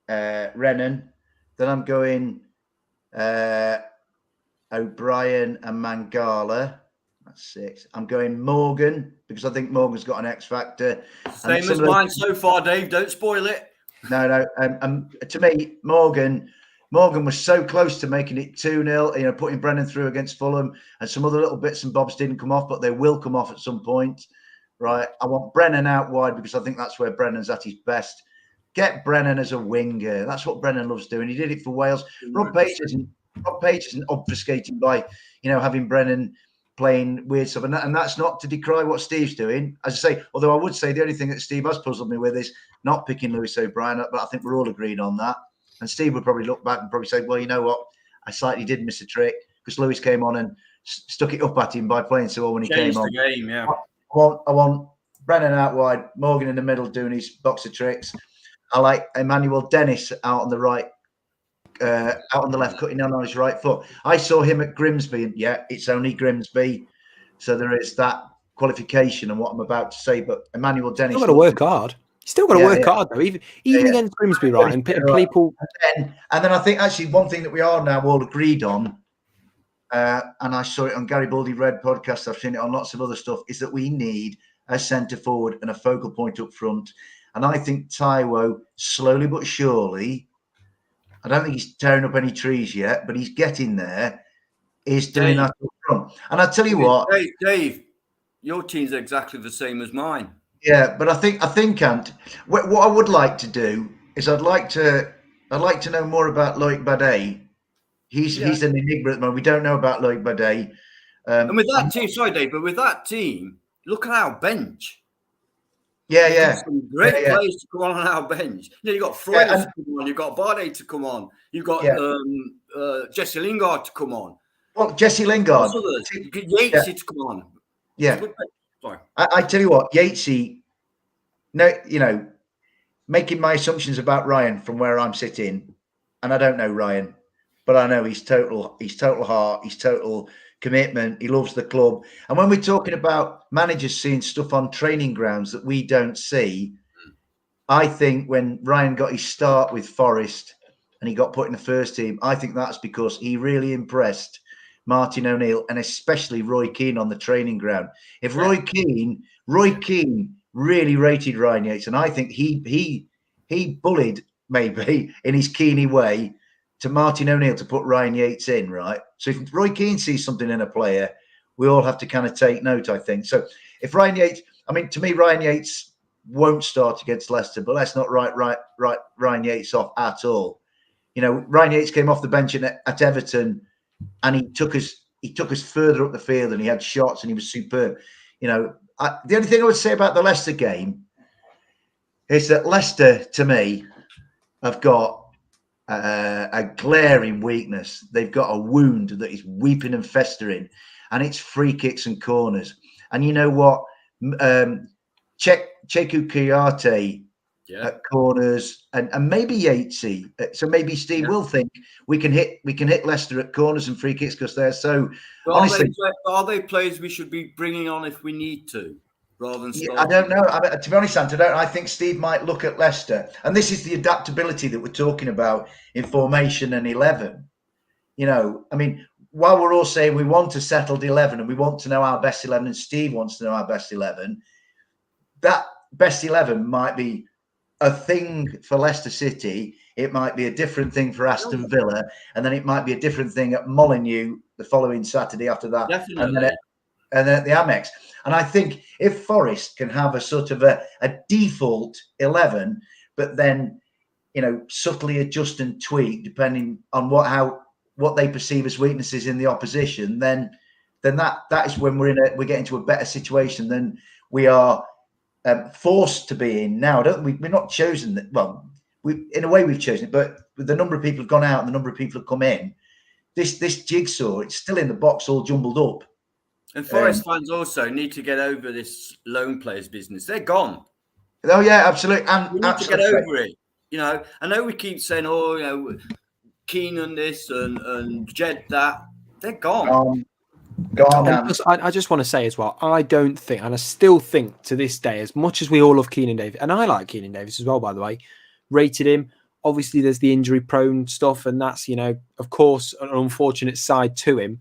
Renan. Then I'm going O'Brien and Mangala. That's 6. I'm going Morgan because I think Morgan's got an X factor. Same as mine so far, Dave. Don't spoil it. No. To me, Morgan was so close to making it 2-0, you know, putting Brennan through against Fulham, and some other little bits and bobs didn't come off, but they will come off at some point, right? I want Brennan out wide because I think that's where Brennan's at his best. Get Brennan as a winger. That's what Brennan loves doing. He did it for Wales. Rob Page isn't obfuscating by, you know, having Brennan playing weird stuff, and that's not to decry what Steve's doing. As I say, although I would say the only thing that Steve has puzzled me with is not picking Lewis O'Brien, but I think we're all agreed on that. And Steve would probably look back and probably say, well, you know what? I slightly did miss a trick because Lewis came on and stuck it up at him by playing so well when he came on. The game, yeah. I want Brennan out wide, Morgan in the middle doing his box of tricks. I like Emmanuel Dennis out on the right, out on the left, cutting down on his right foot. I saw him at Grimsby, and yeah, it's only Grimsby. So there is that qualification and what I'm about to say. But Emmanuel Dennis... Still got to work hard. Still got to work hard, though, even against Grimsby, right? And people... And then I think, actually, one thing that we are now all agreed on, and I saw it on Gary Baldy Red podcast, I've seen it on lots of other stuff, is that we need a centre forward and a focal point up front. And I think Taiwo, slowly but surely, I don't think he's tearing up any trees yet, but he's getting there, is doing that up front. And I tell you what... Dave, your team's exactly the same as mine. Yeah, but I think, Ant, what I would like to do is I'd like to know more about Loic Bade. He's an enigma at the moment. We don't know about Loic Bade. And with that team, sorry, Dave, but with that team, look at our bench. Yeah. Some great players to come on our bench. You know, you've got Freud to come on, you've got Bade to come on, you've got Jesse Lingard to come on. Well, Jesse Lingard. You get Yatesy to come on. Yeah. I tell you what, Yatesy, no, you know, making my assumptions about Ryan from where I'm sitting, and I don't know Ryan, but I know he's total heart, he's total commitment. He loves the club. And when we're talking about managers seeing stuff on training grounds that we don't see, I think when Ryan got his start with Forest and he got put in the first team, I think that's because he really impressed Martin O'Neill and especially Roy Keane on the training ground. If Roy Keane really rated Ryan Yates, and I think he bullied maybe in his Keaney way to Martin O'Neill to put Ryan Yates in, right? So if Roy Keane sees something in a player, we all have to kind of take note, I think. So if Ryan Yates, I mean, to me, Ryan Yates won't start against Leicester, but let's not write Ryan Yates off at all. You know, Ryan Yates came off the bench at Everton, and he took us further up the field, and he had shots, and he was superb. You know, the only thing I would say about the Leicester game is that Leicester, to me, have got a glaring weakness. They've got a wound that is weeping and festering, and it's free kicks and corners. And you know what? Cheku Kuyate at corners, and maybe Yatesy. So maybe Steve will think we can hit Leicester at corners and free kicks because they're so. But honestly, are they players we should be bringing on if we need to, rather than starting? I don't know. To be honest, Ant, I think Steve might look at Leicester, and this is the adaptability that we're talking about in formation and 11. You know, I mean, while we're all saying we want a settled 11 and we want to know our best 11, and Steve wants to know our best 11, that best 11 might be a thing for Leicester City It might be a different thing for Aston Villa, and then it might be a different thing at Molineux the following Saturday after that. Definitely. And then at the Amex. And I think if Forest can have a sort of a default 11, but then, subtly adjust and tweak depending on what they perceive as weaknesses in the opposition, then that is when we're getting into a better situation than we are forced to be in now. We're not chosen that. Well, in a way we've chosen it, but with the number of people who've gone out and the number of people who've come in, this jigsaw, it's still in the box all jumbled up. And Forest fans also need to get over this loan players business. They're gone. Oh yeah, absolutely. And we need to get over it. I know we keep saying, Keenan this and Jed that. They're gone. Gone. I just want to say as well, I don't think, and I still think to this day, as much as we all love Keenan Davis, and I like Keenan Davis as well, by the way, rated him. Obviously, there's the injury-prone stuff, and that's, of course, an unfortunate side to him.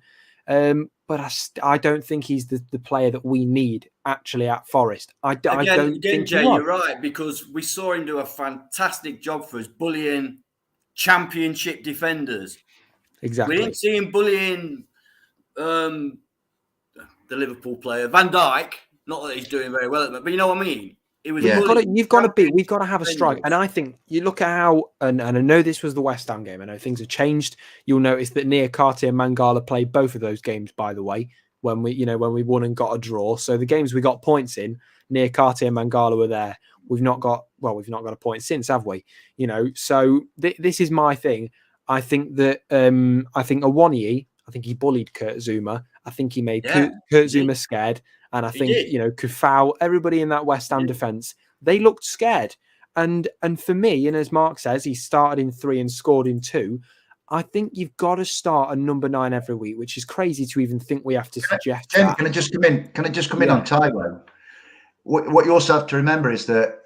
But I don't think he's the player that we need actually at Forest. I don't think Jay, you're right, because we saw him do a fantastic job for us, bullying championship defenders. Exactly. We didn't see him bullying the Liverpool player Van Dijk. Not that he's doing very well at the moment, but you know what I mean. It was we've got to have a strike. And I think you look at how, and I know this was the West Ham game. I know things have changed. You'll notice that Niakate and Mangala played both of those games, by the way, when we won and got a draw. So the games we got points in, Niakate and Mangala were there. We've not got a point since, have we? So this is my thing. I think that Awoniyi, I think he bullied Kurt Zouma. I think he made Kurt Zouma scared. And I think, Kufau, everybody in that West Ham defence, they looked scared. And for me, and as Mark says, he started in 3 and scored in 2. I think you've got to start a number 9 every week, which is crazy to even think we have to suggest that. Can I just come in on Taiwo? What you also have to remember is that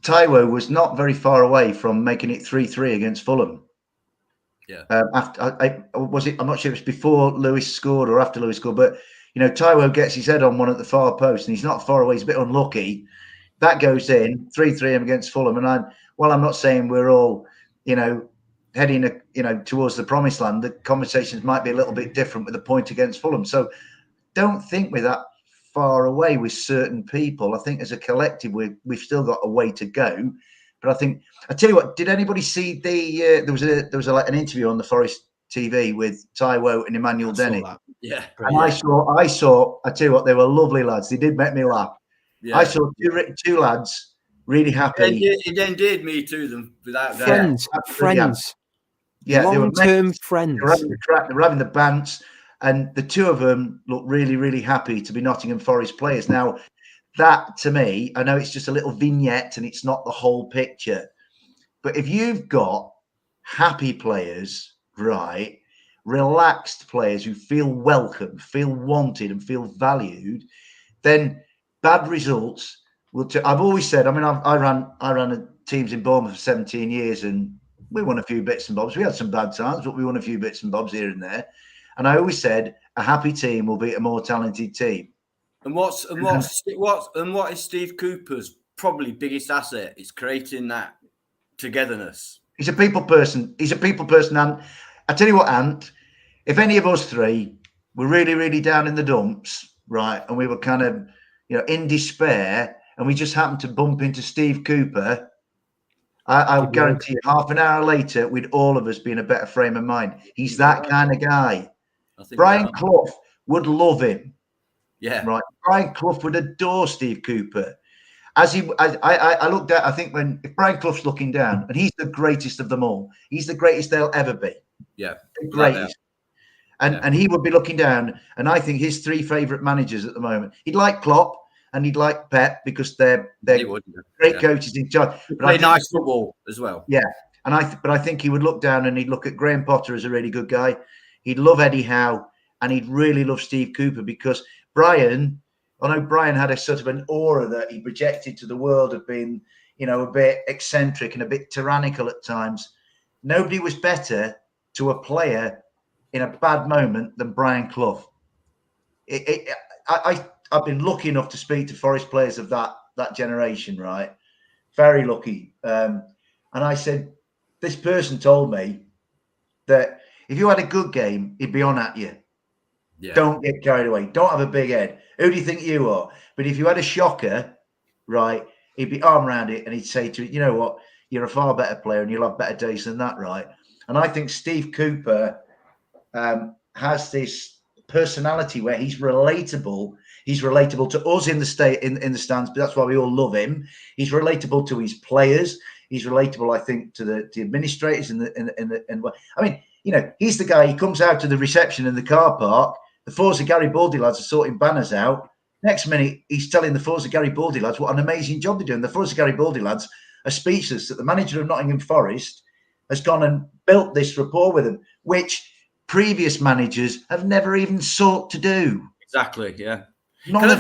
Taiwo was not very far away from making it 3-3 against Fulham. Yeah. I'm not sure if it was before Lewis scored or after Lewis scored, but Taiwo gets his head on one at the far post, and he's not far away. He's a bit unlucky. That goes in 3-3 against Fulham, and I'm not saying we're all, heading, towards the promised land. The conversations might be a little bit different with the point against Fulham. So don't think we're that far away with certain people. I think as a collective, we've still got a way to go. But I tell you what, did anybody see there was an interview on the Forest TV with Taiwo and Emmanuel Denny? Yeah. And I saw, I tell you what, they were lovely lads. They did make me laugh. Yeah. I saw two lads really happy. It endeared me to them without friends. Yeah, long-term friends. They were having the bants, and the two of them looked really, really happy to be Nottingham Forest players. Now, that to me, I know it's just a little vignette and it's not the whole picture, but if you've got happy players, right, relaxed players who feel welcome, feel wanted, and feel valued, then bad results will. I've always said. I mean, I ran teams in Bournemouth for 17 years, and we won a few bits and bobs. We had some bad times, but we won a few bits and bobs here and there. And I always said, a happy team will beat a more talented team. And what is Steve Cooper's probably biggest asset? Is creating that togetherness. He's a people person. And I tell you what, Ant, if any of us three were really, really down in the dumps, right, and we were kind of, in despair, and we just happened to bump into Steve Cooper, I would guarantee you, half an hour later, we'd all of us be in a better frame of mind. He's that kind of guy. Brian Clough would love him. Yeah. Right. Brian Clough would adore Steve Cooper. I looked at, I think if Brian Clough's looking down, and he's the greatest of them all, he's the greatest they'll ever be. Yeah. The greatest. And he would be looking down, and I think his 3 favourite managers at the moment, he'd like Klopp and he'd like Pep because they're great coaches in charge. But play nice football as well. Yeah. But I think he would look down and he'd look at Graham Potter as a really good guy. He'd love Eddie Howe, and he'd really love Steve Cooper because Brian had a sort of an aura that he projected to the world of being, a bit eccentric and a bit tyrannical at times. Nobody was better to a player in a bad moment than Brian Clough. I've been lucky enough to speak to Forest players of that generation, right? Very lucky. And I said, this person told me that if you had a good game, he'd be on at you. Yeah. Don't get carried away. Don't have a big head. Who do you think you are? But if you had a shocker, right, he'd be arm around it and he'd say to it, you know what, you're a far better player and you'll have better days than that, right? And I think Steve Cooper has this personality where he's relatable. He's relatable to us in the stands, but that's why we all love him. He's relatable to his players. He's relatable, I think, to the administrators and I mean, you know, he's the guy. He comes out to the reception in the car park. The Forza Garibaldi lads are sorting banners out. Next minute, he's telling the Forza Garibaldi lads what an amazing job they're doing. The Forza Garibaldi lads are speechless that the manager of Nottingham Forest has gone and built this rapport with them, which previous managers have never even sought to do. Exactly, yeah. Can I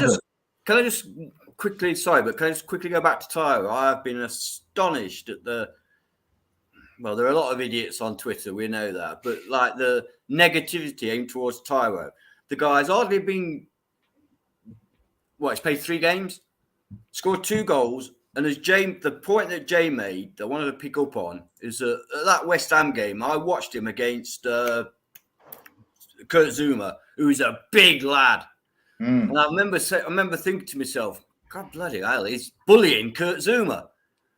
just quickly go back to Tyro? I've been astonished at there are a lot of idiots on Twitter, we know that, but like the negativity aimed towards Tyro. The guy's hardly been, he's played 3 games, scored 2 goals, and as the point that Jay made, that I wanted to pick up on, is at that West Ham game, I watched him against Kurt Zouma, who's a big lad. And I remember thinking to myself, God bloody hell, he's bullying Kurt Zouma.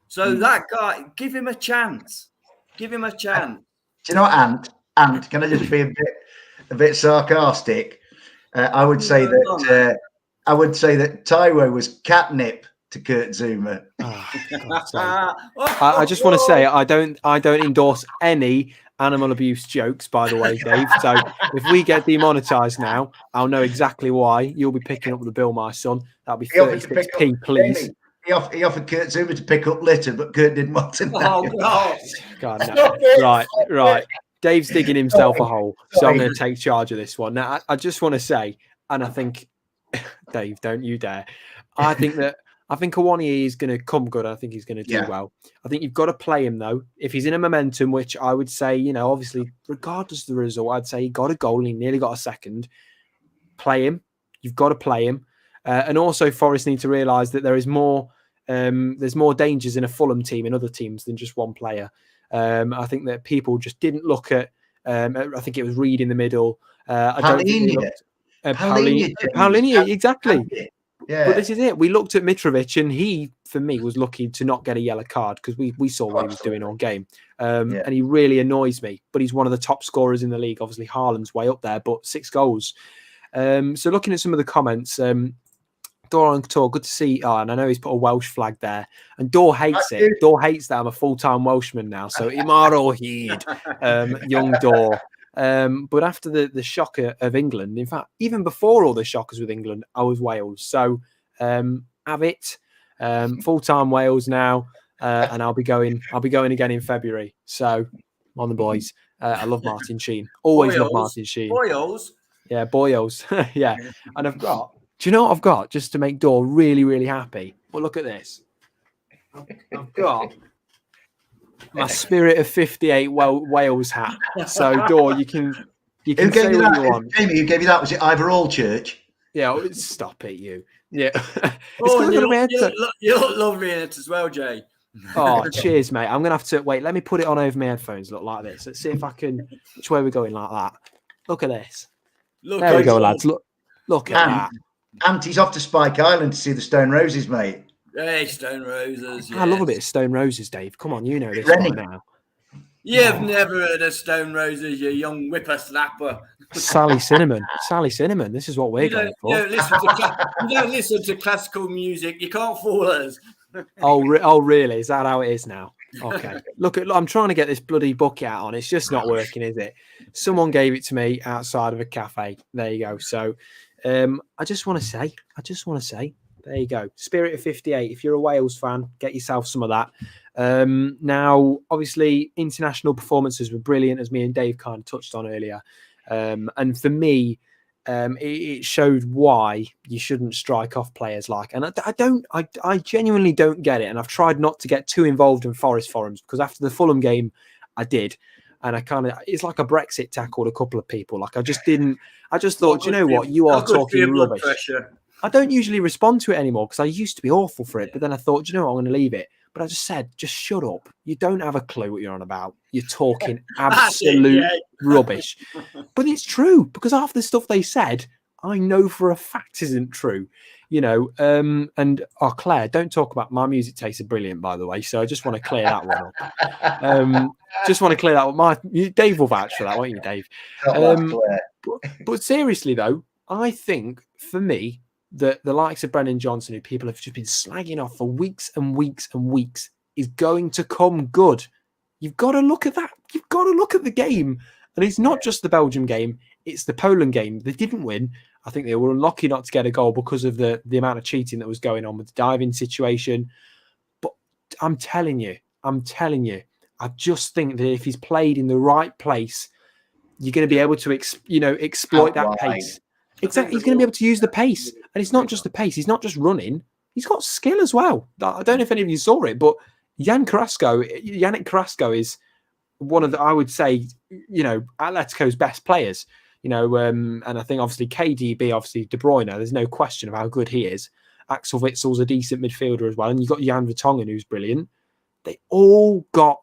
So that guy, give him a chance. Give him a chance. Do you know what, Ant? Can I just be a bit sarcastic? I would say that Taiwo was catnip to Kurt Zouma. I just want to say I don't endorse any animal abuse jokes, by the way, Dave. So if we get demonetized now, I'll know exactly why. You'll be picking up the bill, my son. That'll be 36p, please. He offered Kurt Zouma to pick up litter, but Kurt didn't want to. God, no. Right. Dave's digging himself a hole, so I'm going to take charge of this one. Now, I just want to say, and I think, Dave, don't you dare. I think Awoniyi is going to come good. I think he's going to do well. I think you've got to play him, though. If he's in a momentum, which I would say, you know, obviously, regardless of the result, I'd say he got a goal and he nearly got a second. Play him. You've got to play him. And also, Forest need to realise that there's more dangers in a Fulham team in other teams than just one player. I think that people just didn't look at. I think it was Reed in the middle. Paulinho, exactly. Yeah. But this is it. We looked at Mitrovic, and he, for me, was lucky to not get a yellow card because we saw what he was doing on game, and he really annoys me. But he's one of the top scorers in the league. Obviously, Haaland's way up there, but 6 goals. So looking at some of the comments. Doran Couture, good to see. Oh, and I know he's put a Welsh flag there. And Dor hates it. Dor hates that I'm a full-time Welshman now. So Imaro Heed, young Dor. But after the shocker of England, in fact, even before all the shockers with England, I was Wales. So have it. Full-time Wales now. And I'll be going again in February. So on the boys. I love Martin Sheen. Always love Martin Sheen. Boyles. Yeah, Boyles. Yeah. And do you know what I've got just to make Dor really, really happy? Well, look at this. I've got my Spirit of 58 Wales hat. So, Dor, you can say what you want. Jamie, who gave you that? Was it Iverall Church? Yeah, stop it, you. Yeah. You look lovely in it as well, Jay. Oh, cheers, mate. I'm going to have to... Wait, let me put it on over my headphones. Look like this. Let's see if I can... Which way we're going like that. Look at this. There we go, lads. Look at that. He's off to Spike Island to see the Stone Roses, mate. Hey, Stone Roses. Yes. I love a bit of Stone Roses, Dave. Come on, you know this right now. You've never heard of Stone Roses, you young whippersnapper. Sally Cinnamon. This is what we're going for. You don't listen to classical music. You can't fool us. Oh, really? Is that how it is now? Okay. Look, I'm trying to get this bloody bucket out on. It's just not working, is it? Someone gave it to me outside of a cafe. There you go. So, I just want to say, there you go. Spirit of 58. If you're a Wales fan, get yourself some of that. Now, obviously, international performances were brilliant, as me and Dave kind of touched on earlier. And for me, it showed why you shouldn't strike off players like. And I genuinely don't get it. And I've tried not to get too involved in Forest forums because after the Fulham game, I did. And it's like a Brexit tackled a couple of people. Like I just thought, you know what? You are talking rubbish. I don't usually respond to it anymore because I used to be awful for it. But then I thought, you know what? I'm going to leave it. But I just said, just shut up. You don't have a clue what you're on about. You're talking absolute rubbish. But it's true, because half the stuff they said, I know for a fact isn't true. And Claire, don't talk about my music tastes are brilliant, by the way. So I just want to clear that one up. Just want to clear that up. Dave will vouch for that, won't you, Dave? But seriously, though, I think for me, that the likes of Brennan Johnson, who people have just been slagging off for weeks and weeks and weeks, is going to come good. You've got to look at that. You've got to look at the game. And it's not just the Belgium game, it's the Poland game. They didn't win. I think they were unlucky not to get a goal because of the amount of cheating that was going on with the diving situation. But I'm telling you, I just think that if he's played in the right place, you're going to be able to exploit that pace. Exactly. He's going to be able to use the pace. And it's not just the pace. He's not just running. He's got skill as well. I don't know if any of you saw it, but Yannick Carrasco is one of the, I would say, Atletico's best players. And I think obviously KDB, obviously De Bruyne, there's no question of how good he is. Axel Witsel's a decent midfielder as well. And you've got Jan Vertonghen, who's brilliant. They all got,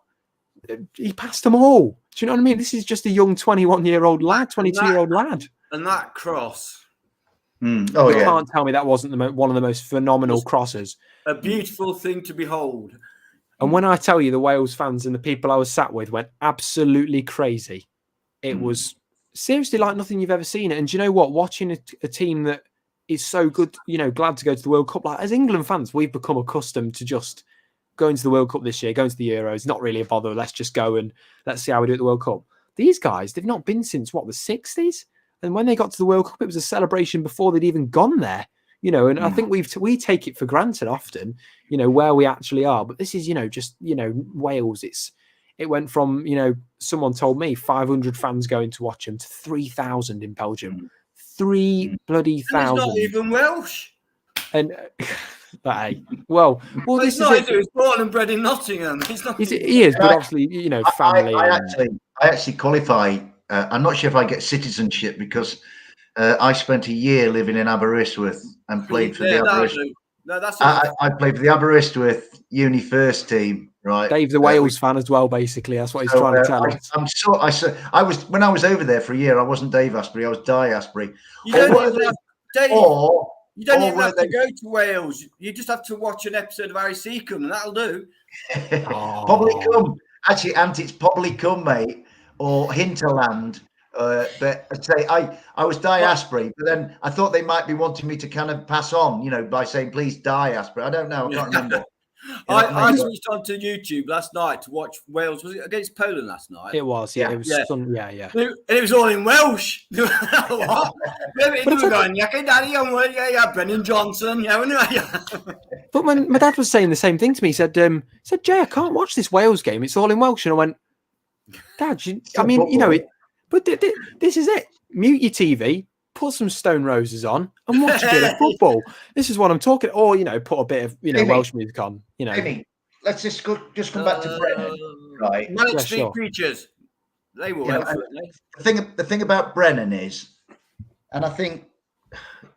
he passed them all. Do you know what I mean? This is just a young 21-year-old lad, 22-year-old lad. And that cross. You can't tell me that wasn't one of the most phenomenal crosses. A beautiful thing to behold. And when I tell you the Wales fans and the people I was sat with went absolutely crazy, it was seriously like nothing you've ever seen. And do you know what? Watching a team that is so good, glad to go to the World Cup. Like, as England fans, we've become accustomed to just going to the World Cup this year, going to the Euros, not really a bother. Let's just go and let's see how we do at the World Cup. These guys, they've not been since, the 60s? And when they got to the World Cup, it was a celebration before they'd even gone there. And I think we take it for granted often, where we actually are. But this is, just, Wales. It went from, someone told me 500 fans going to watch them to 3,000 in Belgium. 3 bloody thousand. He's not even Welsh. And well, this is it. He was born and bred in Nottingham. He is, but obviously, family. I actually qualify. I'm not sure if I get citizenship because I spent a year living in Aberystwyth and played for the Aberystwyth. I played for the Aberystwyth Uni First team, right? Dave, the Wales fan as well. Basically, that's what he's trying to tell us. I was when I was over there for a year. I wasn't Dave Asprey. I was Di Asprey. You don't even have to go to Wales. You just have to watch an episode of Harry Seacombe, and that'll do. Probably come. Actually, it's probably come, mate. Or Hinterland, but I'd say I was Di Asprey, but then I thought they might be wanting me to kind of pass on, by saying please Di Asprey. I don't know, I can't remember. I switched onto YouTube last night to watch Wales. Was it against Poland last night? It was, yeah. It was, And it was all in Welsh. What? Brennan Johnson. But when my dad was saying the same thing to me, he said, Jay, I can't watch this Wales game. It's all in Welsh, and I went, Dad, but this is it. Mute your TV, put some Stone Roses on, and watch a bit of football. This is what I'm talking. Or put a bit of Welsh music on. Amy, let's just come back to Brennan, right? Manic Street Preachers. They were the thing about Brennan is, and I think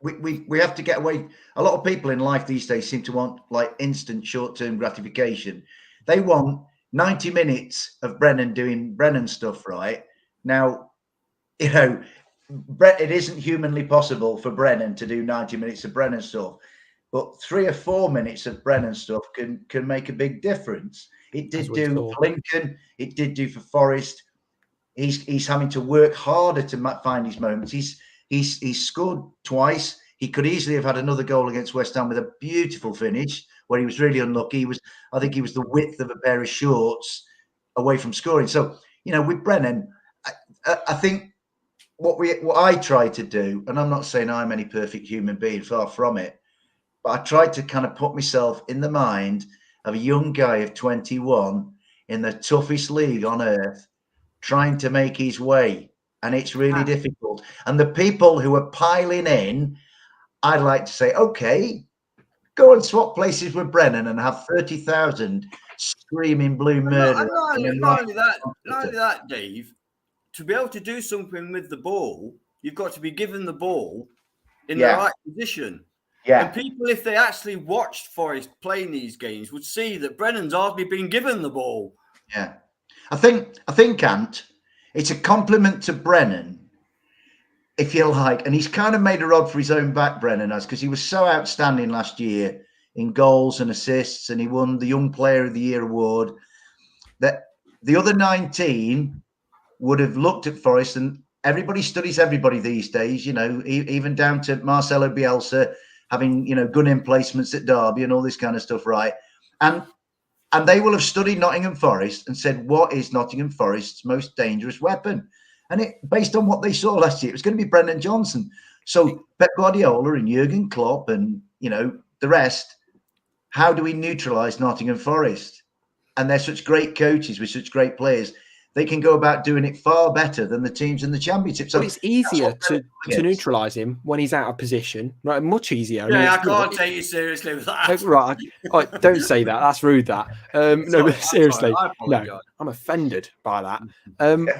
we have to get away. A lot of people in life these days seem to want like instant short-term gratification. They want 90 minutes of Brennan doing Brennan stuff, right? Now, it isn't humanly possible for Brennan to do 90 minutes of Brennan stuff, but 3 or 4 minutes of Brennan stuff can make a big difference. It did do for Lincoln. It did do for Forest. He's having to work harder to find his moments. He's scored twice. He could easily have had another goal against West Ham with a beautiful finish, where he was really unlucky. I think he was the width of a pair of shorts away from scoring. So, with Brennan, I think what I try to do, and I'm not saying I'm any perfect human being, far from it, but I tried to kind of put myself in the mind of a young guy of 21 in the toughest league on earth, trying to make his way. And it's really difficult. And the people who are piling in, I'd like to say, okay, go and swap places with Brennan and have 30,000 screaming blue murder. Not only that, Dave, to be able to do something with the ball, you've got to be given the ball in the right position. Yeah. And people, if they actually watched Forest playing these games, would see that Brennan's hardly been given the ball. Yeah. I think, Ant, it's a compliment to Brennan, if you like, and he's kind of made a rod for his own back, Brennan has, because he was so outstanding last year in goals and assists, and he won the Young Player of the Year award, that the other 19 would have looked at Forest, and everybody studies everybody these days, you know, even down to Marcelo Bielsa having, you know, gun emplacements at Derby and all this kind of stuff, right? And they will have studied Nottingham Forest and said, what is Nottingham Forest's most dangerous weapon? And based on what they saw last year, it was going to be Brendan Johnson. So Pep Guardiola and Jurgen Klopp and, you know, the rest, how do we neutralise Nottingham Forest? And they're such great coaches with such great players. They can go about doing it far better than the teams in the Championship. So but it's easier to neutralise him when he's out of position, right? Much easier. Yeah, I can't take you seriously with that. Right, don't say that. That's rude. That no, but seriously, no, I'm offended by that.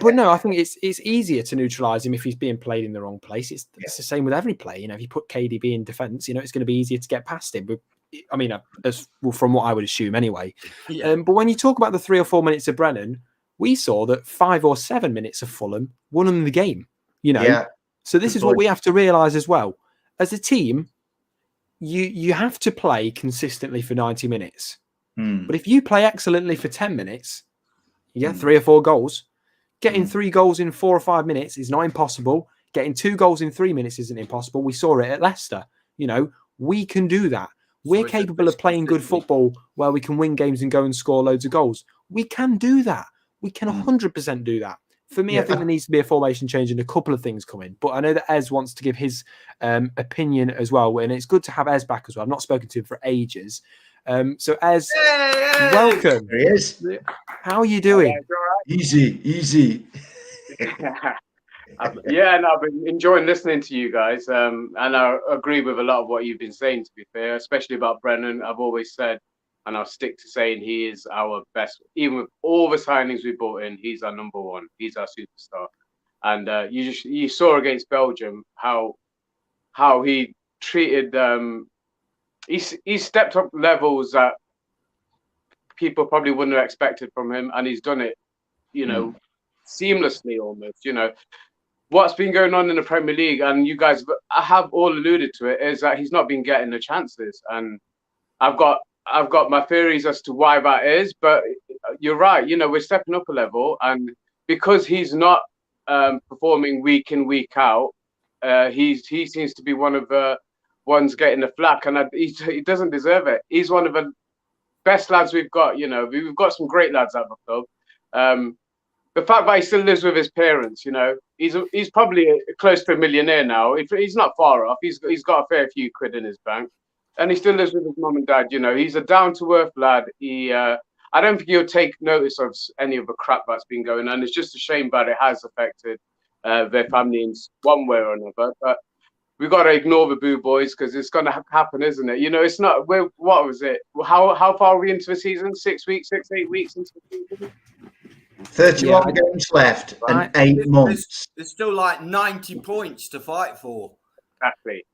But no, I think it's easier to neutralise him if he's being played in the wrong place. It's the same with every player. You know, if you put KDB in defence, you know, it's going to be easier to get past him. But I mean, from what I would assume anyway. Yeah. But when you talk about the 3 or 4 minutes of Brennan, we saw that 5 or 7 minutes of Fulham won them the game, you know. So this is what we have to realise as well. As a team, you have to play consistently for 90 minutes. But if you play excellently for 10 minutes, you get 3 or 4 goals. Getting 3 goals in 4 or 5 minutes is not impossible. Getting 2 goals in 3 minutes isn't impossible. We saw it at Leicester. You know, we can do that. We're capable of playing good football where we can win games and go and score loads of goals. We can do that. We can 100% do that. For me, I think there needs to be a formation change and a couple of things come in. But I know that Ez wants to give his opinion as well. And it's good to have Ez back as well. I've not spoken to him for ages. So Ez, welcome. There he is. How are you doing? Easy. Yeah, no, I've been enjoying listening to you guys. And I agree with a lot of what you've been saying, to be fair, especially about Brennan. I've always said, and I'll stick to saying, he is our best. Even with all the signings we brought in, he's our number one. He's our superstar. And you saw against Belgium how he treated. He stepped up levels that people probably wouldn't have expected from him, and he's done it, you know, seamlessly almost. You know, what's been going on in the Premier League, and you guys have all alluded to it, is that he's not been getting the chances, and I've got my theories as to why that is, but you're right. You know, we're stepping up a level, and because he's not performing week in, week out, he seems to be one of the ones getting the flack, and he doesn't deserve it. He's one of the best lads we've got. You know, we've got some great lads at the club. The fact that he still lives with his parents, you know, he's probably close to a millionaire now. He's not far off. He's got a fair few quid in his bank. And he still lives with his mum and dad. You know, he's a down-to-earth lad. I don't think he'll take notice of any of the crap that's been going on. It's just a shame that it has affected their family in one way or another. But we've got to ignore the boo boys because it's going to happen, isn't it? You know, it's not. What was it? How far are we into the season? 6 weeks, 8 weeks into the season? 31 games left and 8 months. There's still like 90 points to fight for.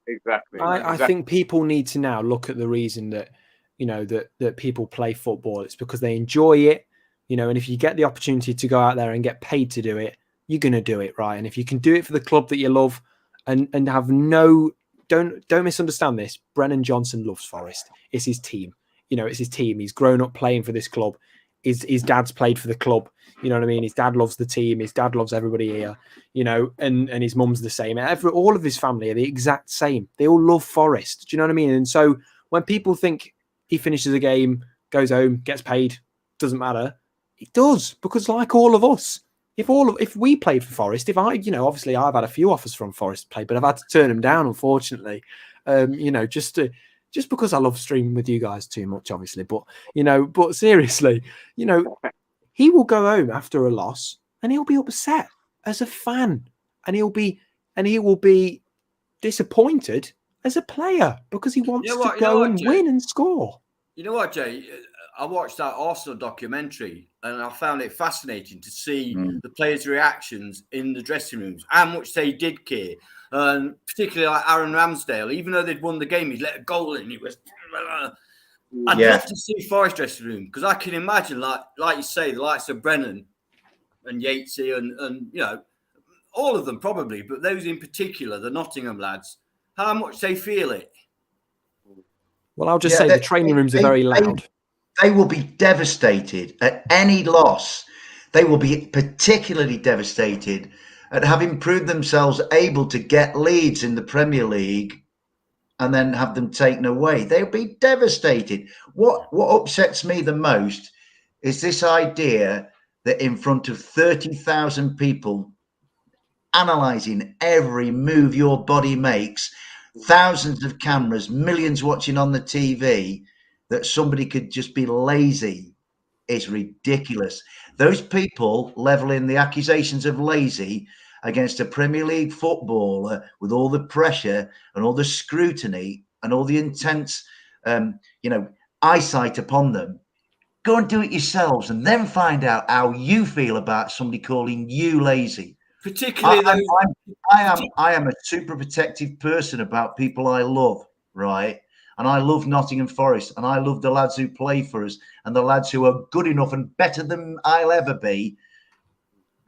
Exactly. I think people need to now look at the reason that, you know, that people play football. It's because they enjoy it, you know, and if you get the opportunity to go out there and get paid to do it, you're going to do it, right? And if you can do it for the club that you love and have don't misunderstand this. Brennan Johnson loves Forest. It's his team. You know, it's his team. He's grown up playing for this club. His dad's played for the club. You know what I mean? His dad loves the team. His dad loves everybody here, you know, and his mum's the same. All of his family are the exact same. They all love Forest. Do you know what I mean? And so when people think he finishes a game, goes home, gets paid, doesn't matter, it does, because like all of us, if we played for Forest, obviously I've had a few offers from Forest to play, but I've had to turn them down, unfortunately. You know, just because I love streaming with you guys too much, obviously. But seriously, you know, he will go home after a loss and he'll be upset as a fan, and he will be disappointed as a player because he wants to go and win and score. You know what, Jay? I watched that Arsenal documentary and I found it fascinating to see the players' reactions in the dressing rooms, how much they did care. And particularly like Aaron Ramsdale, even though they'd won the game, he'd let a goal in. It was. I'd love to see Forest dressing room, because I can imagine, like you say, the likes of Brennan and Yatesy and all of them probably, but those in particular, the Nottingham lads, how much they feel it. Well, I'll just say the training rooms are very loud. They will be devastated at any loss. They will be particularly devastated at having proved themselves able to get leads in the Premier League and then have them taken away. They'll be devastated. What upsets me the most is this idea that in front of 30,000 people analysing every move your body makes, thousands of cameras, millions watching on the TV, that somebody could just be lazy is ridiculous. Those people levelling the accusations of lazy against a Premier League footballer with all the pressure and all the scrutiny and all the intense, eyesight upon them, go and do it yourselves and then find out how you feel about somebody calling you lazy. Particularly I am a super protective person about people I love, right? And I love Nottingham Forest, and I love the lads who play for us and the lads who are good enough and better than I'll ever be,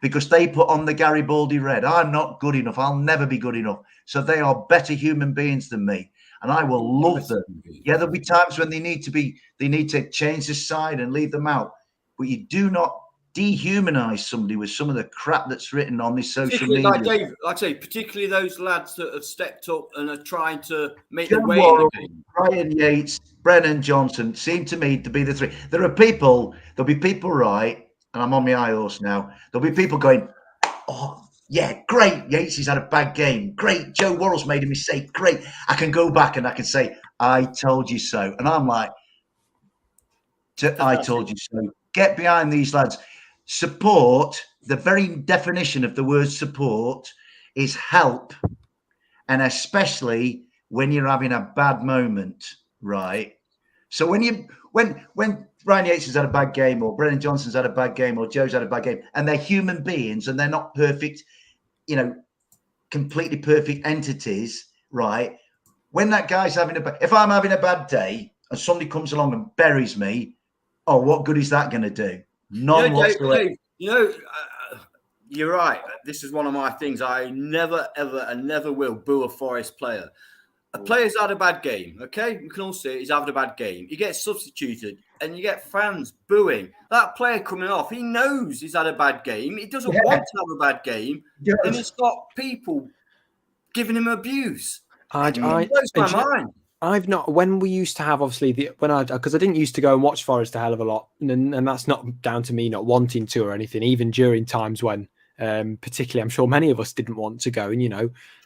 because they put on the Garibaldi red. I'm not good enough. I'll never be good enough. So they are better human beings than me, and I will love them. Yeah, there'll be times when they need to change the side and leave them out, but you do not dehumanize somebody with some of the crap that's written on this social media. Like Dave, like I say, particularly those lads that have stepped up and are trying to make their way Worrell, in the game. Ryan Yates, Brennan Johnson seem to me to be the three. There'll be people, right, and I'm on my high horse now. There'll be people going, oh, yeah, great, Yates, he's had a bad game. Great, Joe Worrell's made a mistake. Great, I can go back and I can say, I told you so. And I'm like, I told you so. Get behind these lads. Support, the very definition of the word support is help, and especially when you're having a bad moment, right? So when Ryan Yates has had a bad game, or Brennan Johnson's had a bad game, or Joe's had a bad game, and they're human beings and they're not perfect, completely perfect entities, right? When that guy's if I'm having a bad day and somebody comes along and buries me, oh, what good is that going to do? None whatsoever. Dave, you're right. This is one of my things. I never, ever, and never will boo a Forest player. A player's had a bad game, okay? You can all see it. He's having a bad game. He gets substituted, and you get fans booing. That player coming off, he knows he's had a bad game. He doesn't want to have a bad game, and he's got people giving him abuse. It blows my mind. I've not, when we used to have, obviously, because I didn't used to go and watch Forest a hell of a lot, and that's not down to me not wanting to or anything, even during times when, particularly, I'm sure many of us didn't want to go,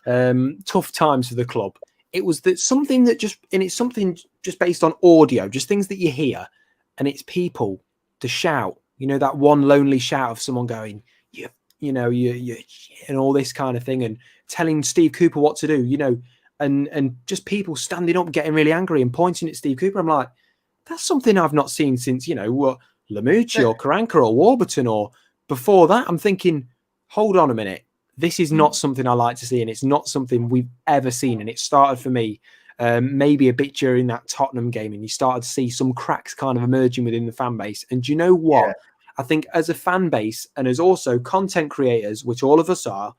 and, tough times for the club. It was something just based on audio, just things that you hear, and it's people, the shout, that one lonely shout of someone going, you and all this kind of thing, and telling Steve Cooper what to do, and just people standing up, getting really angry and pointing at Steve Cooper. I'm like, that's something I've not seen since, Lamucci or Karanka or Warburton or before that. I'm thinking, hold on a minute. This is not something I like to see, and it's not something we've ever seen. And it started for me maybe a bit during that Tottenham game, and you started to see some cracks kind of emerging within the fan base. And do you know what? Yeah. I think as a fan base and as also content creators, which all of us are,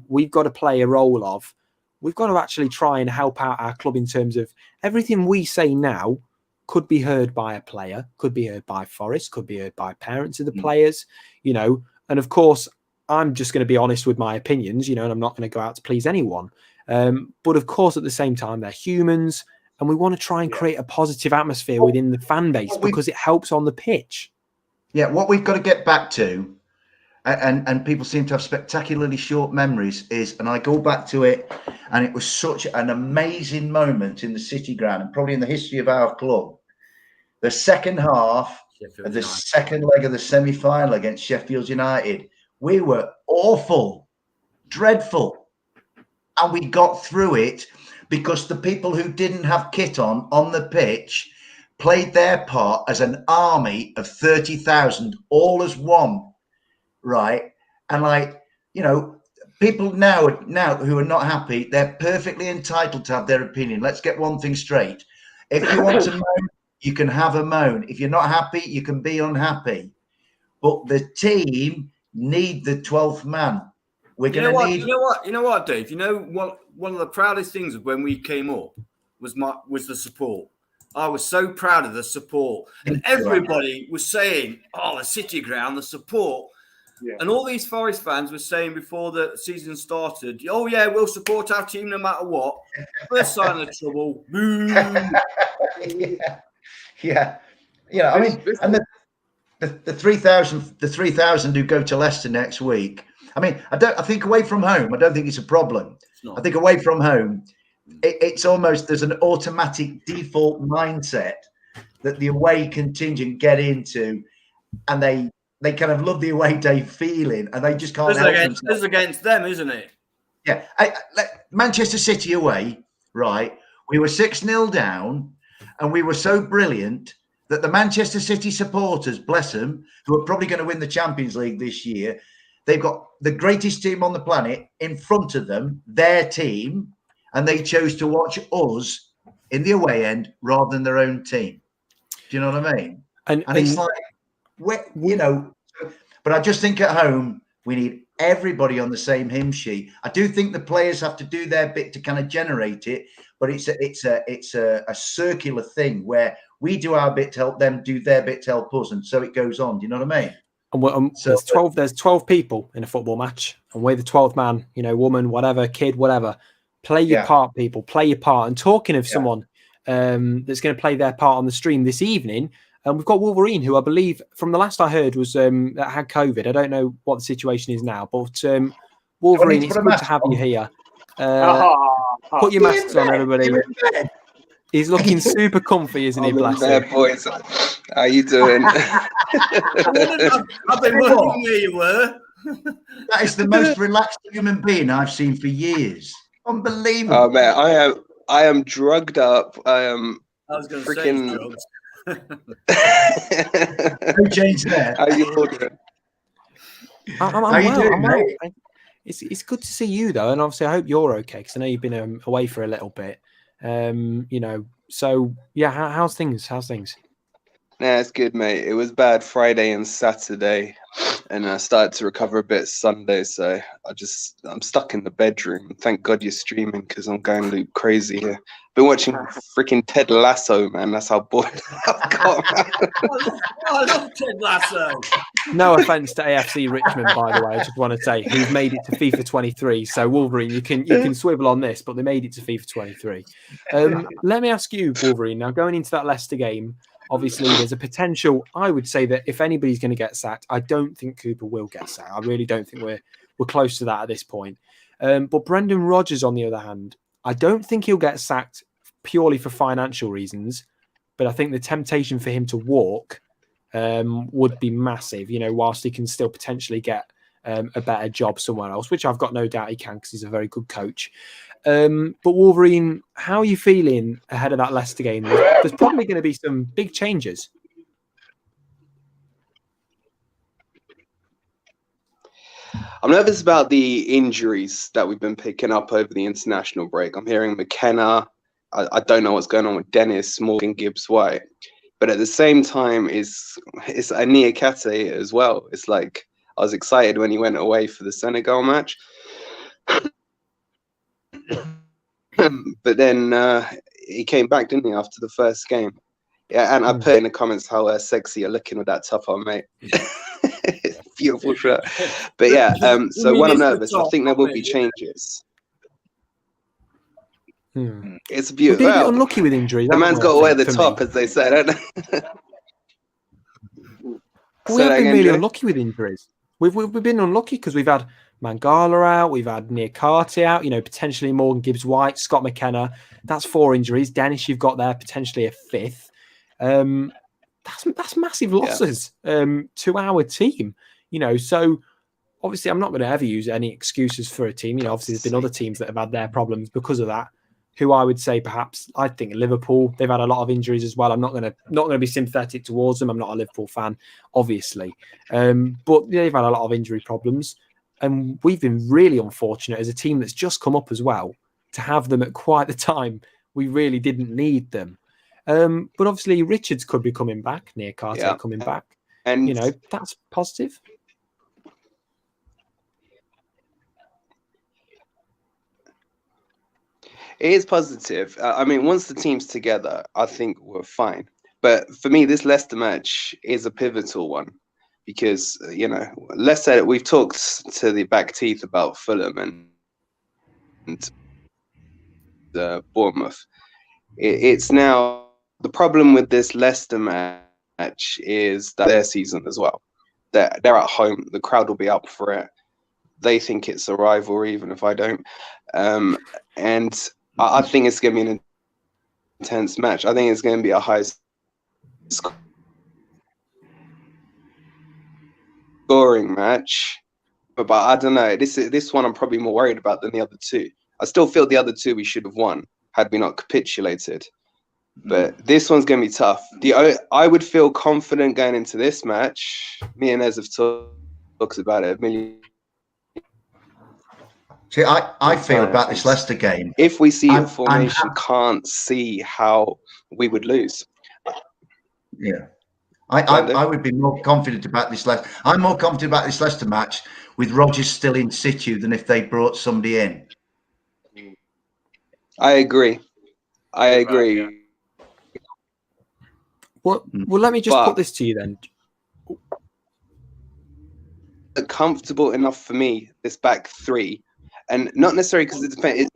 we've got to play a role of, we've got to actually try and help out our club in terms of everything we say now could be heard by a player, could be heard by Forest, could be heard by parents of the players, and of course, I'm just going to be honest with my opinions, and I'm not going to go out to please anyone. But of course, at the same time, they're humans, and we want to try and create a positive atmosphere within the fan base because it helps on the pitch. Yeah, what we've got to get back to, and people seem to have spectacularly short memories, is, and I go back to it, and it was such an amazing moment in the City Ground, and probably in the history of our club. The second half of the second leg of the semi-final against Sheffield United, we were awful, dreadful, and we got through it because the people who didn't have kit on the pitch played their part as an army of 30,000, all as one, right? And people now who are not happy, they're perfectly entitled to have their opinion. Let's get one thing straight. If you want to moan, you can have a moan. If you're not happy, you can be unhappy. But the team need the 12th man. We're going to need. You know what, Dave? You know what? One of the proudest things of when we came up was the support. I was so proud of the support, and everybody was saying, "Oh, the City ground, the support." Yeah. And all these Forest fans were saying before the season started, "Oh yeah, we'll support our team no matter what." First sign of trouble, boom. Yeah. I mean, and the 3,000 who go to Leicester next week. I mean, I think away from home, I don't think it's a problem. I think away from home, it's almost there's an automatic default mindset that the away contingent get into, and they kind of love the away day feeling, and they just can't help themselves. It's against them, isn't it? Yeah. Manchester City away, right? We were 6-0 down, and we were so brilliant that the Manchester City supporters, bless them, who are probably going to win the Champions League this year, they've got the greatest team on the planet in front of them, their team, and they chose to watch us in the away end rather than their own team. Do you know what I mean? And it's like, but I just think at home, we need everybody on the same hymn sheet. I do think the players have to do their bit to kind of generate it, but it's a circular thing where we do our bit to help them do their bit to help us, and so it goes on. Do you know what I mean? And there's 12 people in a football match, and we're the 12th man, woman, whatever, kid, whatever. Play your part, people. Play your part. And talking of someone that's going to play their part on the stream this evening, we've got Wolverine, who I believe, from the last I heard, was that had COVID. I don't know what the situation is now, but Wolverine, it's good to have you here. Put your masks on, everybody. He's looking super comfy, isn't he? Bless him. Boys. How you doing? I've been wondering where you were. That is the most relaxed human being I've seen for years. Unbelievable. Oh man, I am drugged up. I was going to freaking... say drugs. No change there. How you all doing? I'm well. It's good to see you though, and obviously I hope you're okay because I know you've been away for a little bit. So yeah, how's things? Nah, it's good, mate. It was bad Friday and Saturday, and I started to recover a bit Sunday. So I'm stuck in the bedroom. Thank God you're streaming because I'm going loop crazy here. Been watching freaking Ted Lasso, man. That's how bored I've got. I love Ted Lasso. No offense to AFC Richmond, by the way. I just want to say who've made it to FIFA 23. So Wolverine, you can swivel on this, but they made it to FIFA 23. Let me ask you, Wolverine. Now going into that Leicester game. Obviously, there's a potential. I would say that if anybody's going to get sacked, I don't think Cooper will get sacked. I really don't think we're close to that at this point. But Brendan Rodgers, on the other hand, I don't think he'll get sacked purely for financial reasons. But I think the temptation for him to walk would be massive. Whilst he can still potentially get a better job somewhere else, which I've got no doubt he can because he's a very good coach. But Wolverine, how are you feeling ahead of that Leicester game? There's probably going to be some big changes. I'm nervous about the injuries that we've been picking up over the international break. I'm hearing McKenna. I don't know what's going on with Dennis, Morgan, Gibbs, White. But at the same time, it's a Niakate as well. It's like I was excited when he went away for the Senegal match. But then he came back, didn't he, after the first game? Yeah, and I put in the comments how sexy you're looking with that top on, mate. Beautiful shirt. But yeah, so when I'm nervous, I think there will be changes. It's beautiful. Well, unlucky with injuries. The man's got to wear the top, as they say, don't they? We have been really unlucky with injuries. We've been unlucky because we've had Mangala out, we've had Niakate out, potentially Morgan Gibbs-White, Scott McKenna. That's 4 injuries. Dennis, you've got there potentially a 5th. That's massive losses to our team. So obviously I'm not going to ever use any excuses for a team. Obviously there's been other teams that have had their problems because of that. Who I would say perhaps I think Liverpool, they've had a lot of injuries as well. I'm not going to be sympathetic towards them. I'm not a Liverpool fan, obviously, but they've had a lot of injury problems. And we've been really unfortunate as a team that's just come up as well to have them at quite the time we really didn't need them. But obviously Richards could be coming back, Neco coming back. And, you know, that's positive. It is positive. I mean, once the team's together, I think we're fine. But for me, this Leicester match is a pivotal one because, you know, Leicester, we've talked to the back teeth about Fulham and Bournemouth. It's now the problem with this Leicester match is that their season as well. They're at home. The crowd will be up for it. They think it's a rivalry, even if I don't. And I think it's going to be an intense match. I think it's going to be a high scoring match. But I don't know. This one I'm probably more worried about than the other two. I still feel the other two we should have won had we not capitulated. But this one's going to be tough. I would feel confident going into this match. Me and Ez have talked about it a million. See, I feel about this Leicester game. If we see a formation, can't see how we would lose. Yeah. I would be more confident about this Leicester. I'm more confident about this Leicester match with Rodgers still in situ than if they brought somebody in. I agree. Yeah. Well, let me just put this to you then. Comfortable enough for me, this back three. And not necessarily because it depends.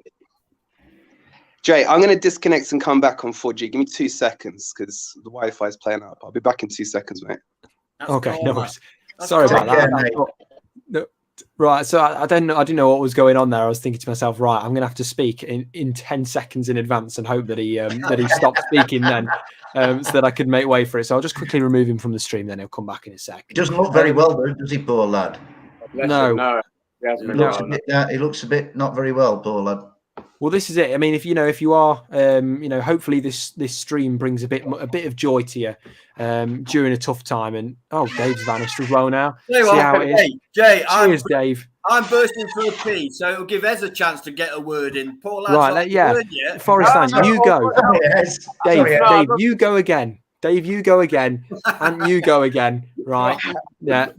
Jay, I'm going to disconnect and come back on 4G. Give me 2 seconds because the Wi-Fi is playing up. I'll be back in 2 seconds, mate. Okay, no worries. Sorry about that. Right, so I didn't know what was going on there. I was thinking to myself, right, I'm going to have to speak in 10 seconds in advance and hope that he stopped speaking then, so that I could make way for it. So I'll just quickly remove him from the stream. Then he'll come back in a sec. He doesn't look very well, though, does he, poor lad? No. He looks a bit not very well, poor lad. Well, this is it. I mean, if you are, hopefully this stream brings a bit of joy to you during a tough time. And Dave's vanished as well now. See how it is. Jay, cheers, Dave. I'm bursting for a pee, so it'll give Ez a chance to get a word in. Paul, right, Forest, you go. Yes. Dave, you go again. Dave, you go again, and you go again. Right? Yeah,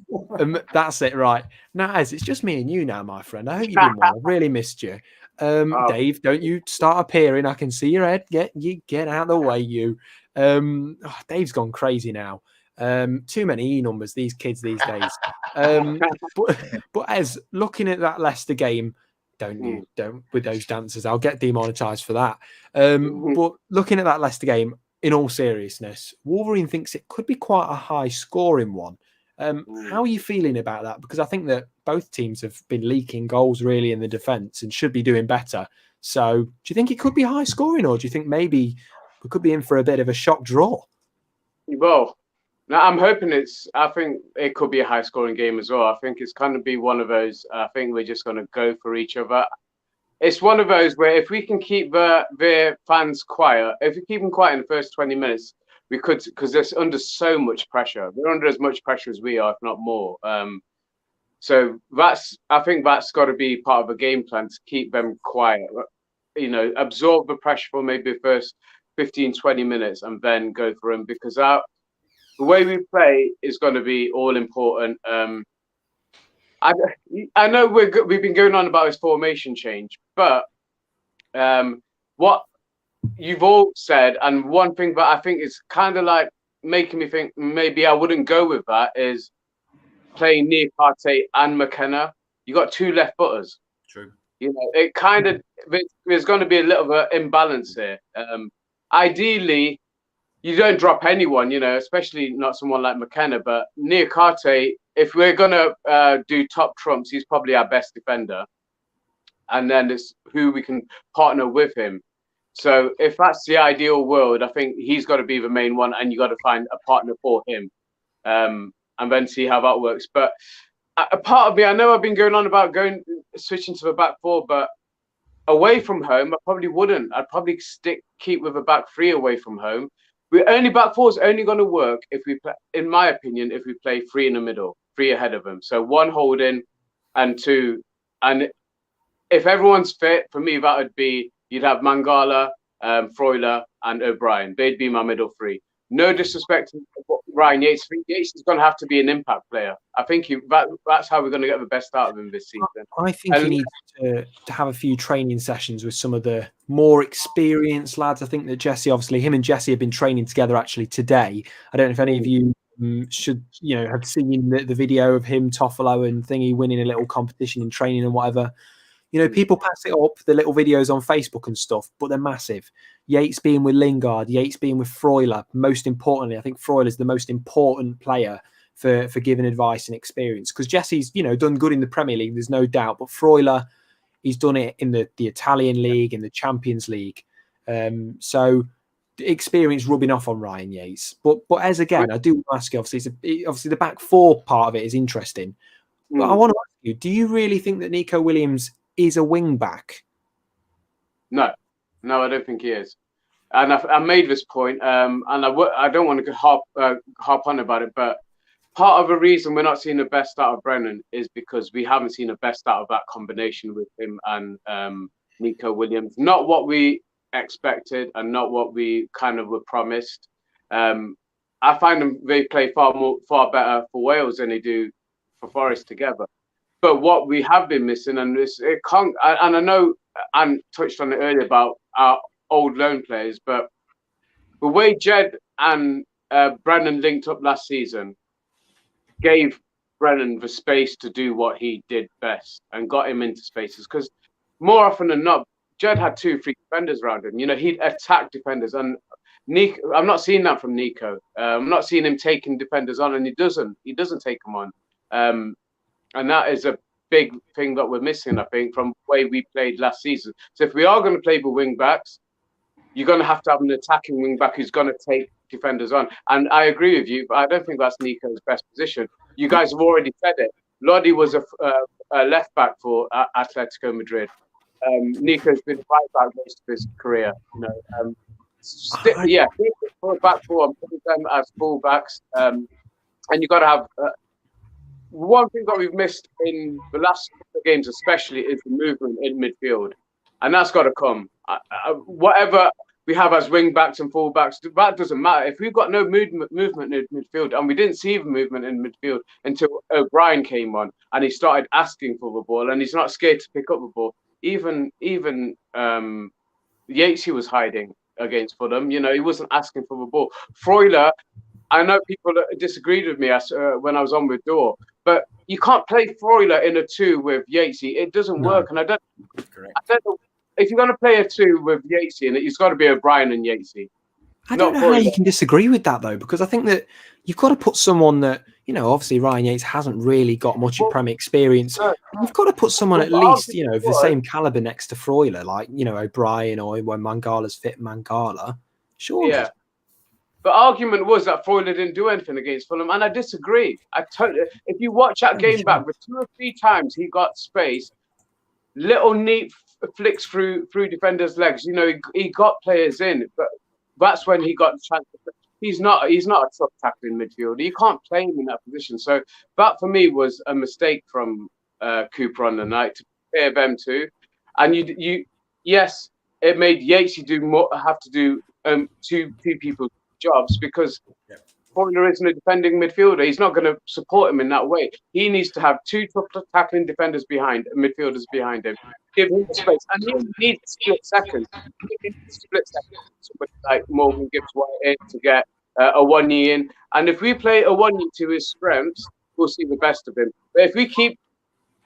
that's it. Right now, Ez, it's just me and you now, my friend. I hope you've been well. I've really missed you. Dave, don't you start appearing. I can see your head. Get out of the way, you. Dave's gone crazy now. Too many E numbers, these kids these days. But as looking at that Leicester game, don't with those dancers. I'll get demonetized for that. But looking at that Leicester game, in all seriousness, Wolverine thinks it could be quite a high scoring one. How are you feeling about that? Because I think that both teams have been leaking goals really in the defence and should be doing better. So do you think it could be high scoring, or do you think maybe we could be in for a bit of a shock draw? Well, now I'm hoping I think it could be a high scoring game as well. I think it's going to be one of those, I think we're just going to go for each other. It's one of those where if we can keep their fans quiet, if we keep them quiet in the first 20 minutes, we could, because they're under so much pressure. They're under as much pressure as we are, if not more. So I think that's got to be part of a game plan to keep them quiet. Absorb the pressure for maybe the first 15, 20 minutes and then go for them, because the way we play is going to be all important. I know we've been going on about this formation change, but what you've all said, and one thing that I think is kind of like making me think maybe I wouldn't go with that, is playing Neco and McKenna. You got two left footers. True. It kind of, there's going to be a little bit of imbalance here. Ideally, you don't drop anyone, especially not someone like McKenna, but Neco, if we're going to do top trumps, he's probably our best defender. And then it's who we can partner with him. So if that's the ideal world, I think he's got to be the main one, and you got to find a partner for him, and then see how that works. But a part of me, I know I've been going on about switching to the back four, but away from home, I probably wouldn't. I'd probably keep with a back three away from home. Back four is only going to work if we play, in my opinion, if we play three in the middle, three ahead of them. So one holding, and 2, and if everyone's fit, for me, that would be, you'd have Mangala, Freuler, and O'Brien. They'd be my middle 3. No disrespect to Ryan Yates. I think Yates is going to have to be an impact player. I think that's how we're going to get the best out of him this season. I think he needs to have a few training sessions with some of the more experienced lads. I think that Jesse, obviously, him and Jesse have been training together actually today. I don't know if any of you should, have seen the video of him, Toffolo, and Thingy winning a little competition in training and whatever. People pass it up, the little videos on Facebook and stuff, but they're massive. Yates being with Lingard, Yates being with Freuler. Most importantly, I think Freuler is the most important player for giving advice and experience. Because Jesse's, done good in the Premier League, there's no doubt. But Freuler, he's done it in the Italian League, in the Champions League. So experience rubbing off on Ryan Yates. But as again, I do want to ask you, obviously the back 4 part of it is interesting. But I want to ask you, do you really think that Neco Williams is a wing back? No, I don't think he is. And I made this point, and I don't want to harp on about it, but part of the reason we're not seeing the best out of Brennan is because we haven't seen the best out of that combination with him and Neco Williams. Not what we expected and not what we kind of were promised. I find they play far better for Wales than they do for Forest together. But what we have been missing, and I know Anne touched on it earlier about our old loan players, but the way Jed and Brennan linked up last season gave Brennan the space to do what he did best and got him into spaces. Because more often than not, Jed had 2-3 defenders around him. He'd attack defenders, and Neco, I'm not seeing that from Neco. I'm not seeing him taking defenders on, and he doesn't take them on. And that is a big thing that we're missing, I think, from the way we played last season. So if we are going to play the wing backs, you're going to have an attacking wing back who's going to take defenders on. And I agree with you, but I don't think that's Neco's best position. You guys have already said it. Lodi was a left back for Atletico Madrid. Neco's been right back most of his career. Back 4, I'm putting them as full backs. And you've got to have... one thing that we've missed in the last couple of games, especially, is the movement in midfield, and that's got to come. Whatever we have as wing backs and full backs, that doesn't matter. If we've got no movement in midfield, and we didn't see the movement in midfield until O'Brien came on and he started asking for the ball, and he's not scared to pick up the ball. Even Yates, he was hiding against Fulham. He wasn't asking for the ball. Freuler, I know people disagreed with me when I was on with Dor, but you can't play Freuler in a 2 with Yatesy. It doesn't work. And I don't know if you're going to play a 2 with Yatesy, and it's got to be O'Brien and Yatesy. I don't know how you can disagree with that, though, because I think that you've got to put someone that, obviously Ryan Yates hasn't really got much Premier experience. You've got to put someone at least, of the same caliber next to Freuler, like, O'Brien, or when Mangala's fit, Mangala. Surely. Yeah. The argument was that Freuler didn't do anything against Fulham, and I disagree. If you watch that game back, with 2 or 3 times he got space, little neat flicks through defenders' legs. He got players in, but that's when he got the chance. He's not a tough tackling midfielder. You can't play him in that position. So that for me was a mistake from Cooper on the night to pair them 2. And yes, it made Yates have to do two people's jobs, because Freuler isn't a defending midfielder. He's not going to support him in that way. He needs to have 2 tough tackling defenders midfielders behind him. Give him space, and he needs split second. Somebody like Morgan Gibbs-White in to get a 1-2 in. And if we play a 1-2 to his strengths, we'll see the best of him. But if we keep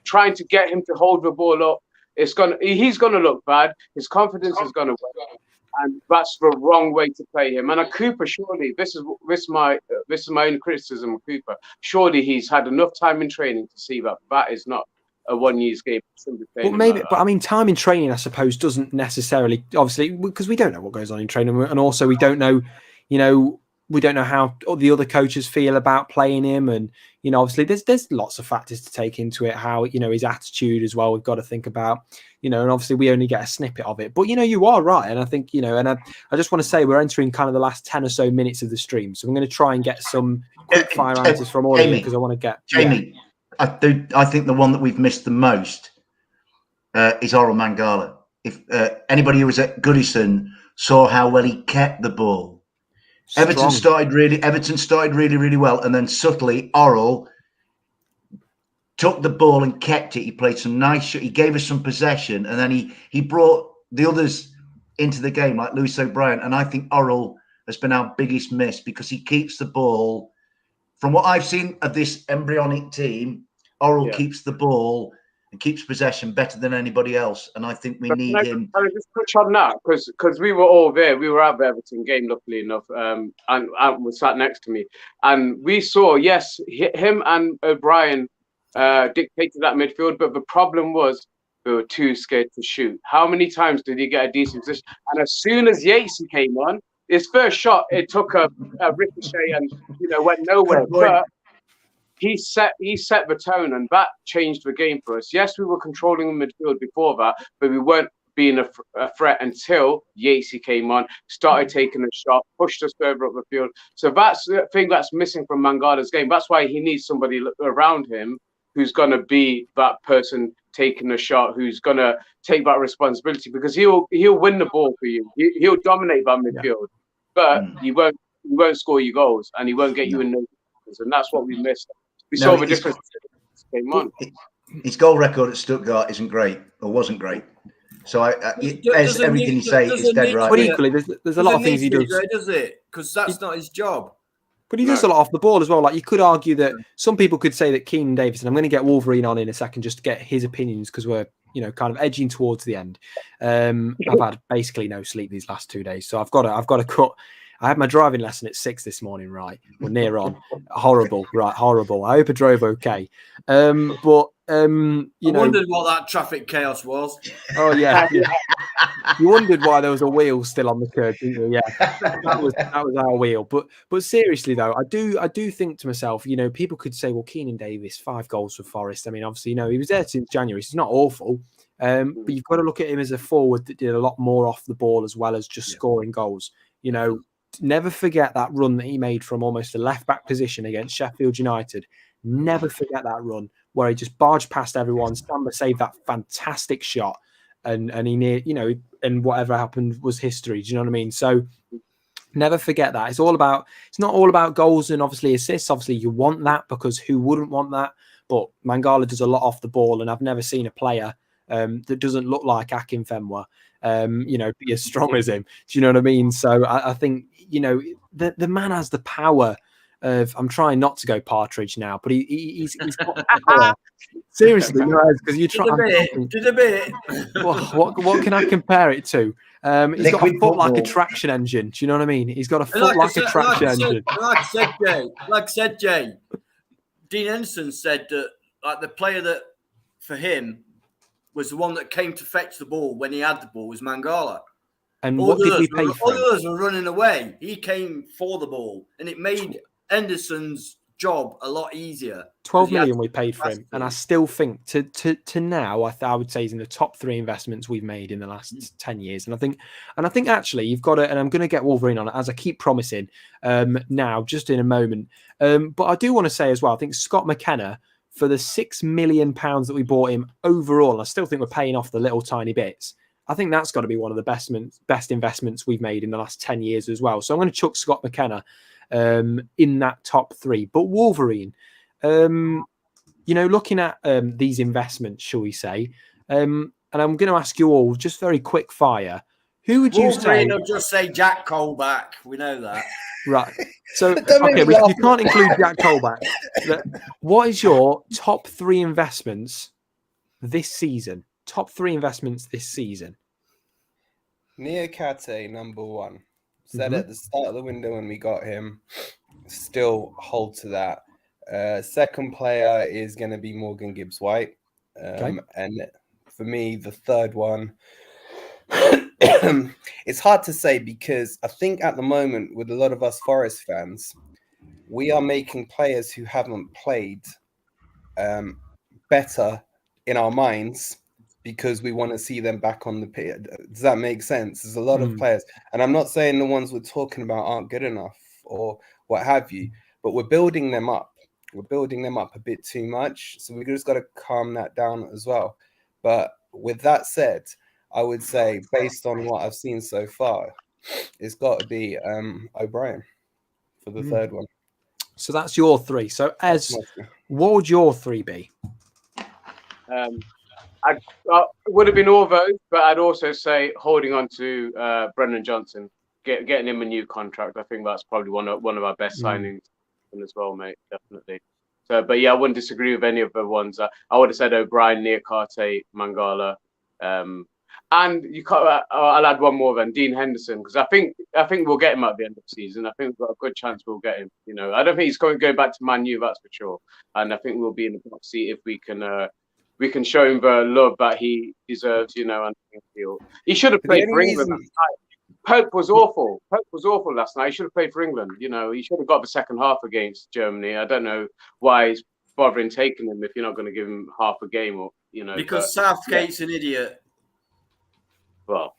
trying to get him to hold the ball up, he's going to look bad. His confidence is going to win. And that's the wrong way to play him. And Cooper, surely, this is my own criticism of Cooper. Surely he's had enough time in training to see that is not a 1 year's game. But I mean, time in training, I suppose, doesn't necessarily, obviously, because we don't know what goes on in training, and also we don't know, we don't know how the other coaches feel about playing him, and obviously there's lots of factors to take into it. How his attitude as well. We've got to think about, and obviously we only get a snippet of it. But you are right, and I think and I just want to say we're entering kind of the last 10 or so minutes of the stream, so I'm going to try and get some quick fire answers from all of you, because I want to get Jamie. I think the one that we've missed the most is Oral Mangala. If anybody who was at Goodison saw how well he kept the ball. Strong. Everton started really, really well, and then subtly Oral took the ball and kept it. He played some nice shot. He gave us some possession, and then he brought the others into the game, like Lewis O'Brien. And I think Oral has been our biggest miss because he keeps the ball. From what I've seen of this embryonic team, Oral keeps the ball and keeps possession better than anybody else. And I think we need him. Can I just touch on that? Because we were all there. We were at the Everton game, luckily enough, and was sat next to me. And we saw, yes, him and O'Brien dictated that midfield. But the problem was we were too scared to shoot. How many times did he get a decent position? And as soon as Yatesy came on, his first shot, it took a ricochet and, went nowhere. But he set the tone, and that changed the game for us. Yes, we were controlling the midfield before that, but we weren't being a threat until Yatesy came on, started taking a shot, pushed us further up the field. So that's the thing that's missing from Mangala's game. That's why he needs somebody around him who's going to be that person taking a shot, who's going to take that responsibility, because he'll win the ball for you. He'll dominate that midfield, but he won't score you goals, and he won't get you in those positions, and that's what we missed. We saw the difference. Came on. His goal record at Stuttgart isn't great, or wasn't great. So everything he says is dead right. But equally, there's a lot of things he does. Does it? Because that's not his job. But he does a lot off the ball as well. Like, you could argue that some people could say that Keenan Davis, and I'm going to get Wolverine on in a second just to get his opinions, because we're kind of edging towards the end. I've had basically no sleep these last 2 days, so I've got to cut. I had my driving lesson at 6 this morning, right? We're near on. Horrible, right? Horrible. I hope I drove okay. I wondered what that traffic chaos was. Oh yeah. You wondered why there was a wheel still on the curb, didn't you? Yeah, that was our wheel. But seriously though, I do think to myself, people could say, well, Keenan Davis, 5 goals for Forest. I mean, obviously, he was there since January. So he's not awful. But you've got to look at him as a forward that did a lot more off the ball as well as just scoring goals. Never forget that run that he made from almost a left-back position against Sheffield United. Never forget that run where he just barged past everyone. Samba saved that fantastic shot, and he and whatever happened was history. Do you know what I mean? So never forget that. It's not all about goals and obviously assists. Obviously, you want that, because who wouldn't want that? But Mangala does a lot off the ball, and I've never seen a player that doesn't look like Akinfenwa, be as strong as him. Do you know what I mean? So I think, the man has the power of, I'm trying not to go Partridge now, but he's got power. Seriously, because you try a bit. What can I compare it to? He's got a foot like a traction engine. Do you know what I mean? He's got a foot like a traction engine. Like I said, Jay, Dean Henderson said that, like, the player that for him was the one that came to fetch the ball when he had the ball was Mangala. And what did we pay for him? All others were running away. He came for the ball, and it made Henderson's job a lot easier. 12 million we paid for him, and I still think to now, I would say he's in the top 3 investments we've made in the last 10 years. And I think actually you've got to, and I'm going to get Wolverine on it, as I keep promising now, just in a moment. But I do want to say as well, I think Scott McKenna, for the £6 million that we bought him overall, I still think we're paying off the little tiny bits. I think that's got to be one of the best investments we've made in the last 10 years as well. So I'm going to chuck Scott McKenna in that top 3. But Wolverine, looking at these investments, shall we say, and I'm going to ask you all just very quick fire. Who would you say? Wolverine will just say Jack Colback. We know that. Right. So, okay, you can't include Jack Colback. What is your top 3 investments this season? Top 3 investments this season. Niakate, number 1. Said at the start of the window when we got him. Still hold to that. Second player is going to be Morgan Gibbs-White. And for me, the third one, it's hard to say, because I think at the moment with a lot of us Forest fans, we are making players who haven't played better in our minds because we want to see them back on the pitch. Does that make sense? There's a lot of players, and I'm not saying the ones we're talking about aren't good enough or what have you, but we're building them up. we're building them up a bit too much. So we just got to calm that down as well. But with that said, I would say, based on what I've seen so far, it's got to be O'Brien for the third one. So that's your three. So Ez, what would your three be? I would have been all those, but I'd also say holding on to Brennan Johnson, getting him a new contract. I think that's probably one of our best signings as well, mate. Definitely. So, but yeah, I wouldn't disagree with any of the ones. I would have said O'Brien, Niakate, Mangala, and you can't. I'll add one more then, Dean Henderson, because I think we'll get him at the end of the season. I think we've got a good chance we'll get him. You know, I don't think he's going to go back to Man U, that's for sure. And I think we'll be in the box seat if we can show him the love that he deserves. You know, and he should have played for England last night. Pope was awful. Pope was awful last night. He should have played for England. You know, he should have got the second half against Germany. I don't know why he's bothering taking him if you're not going to give him half a game, or because Southgate's an idiot. Well,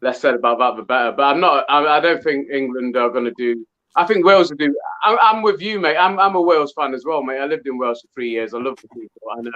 less said about that, the better. But I don't think England are going to do. I think Wales will do. I'm with you, mate. I'm a Wales fan as well, mate. I lived in Wales for 3 years. I love the people, and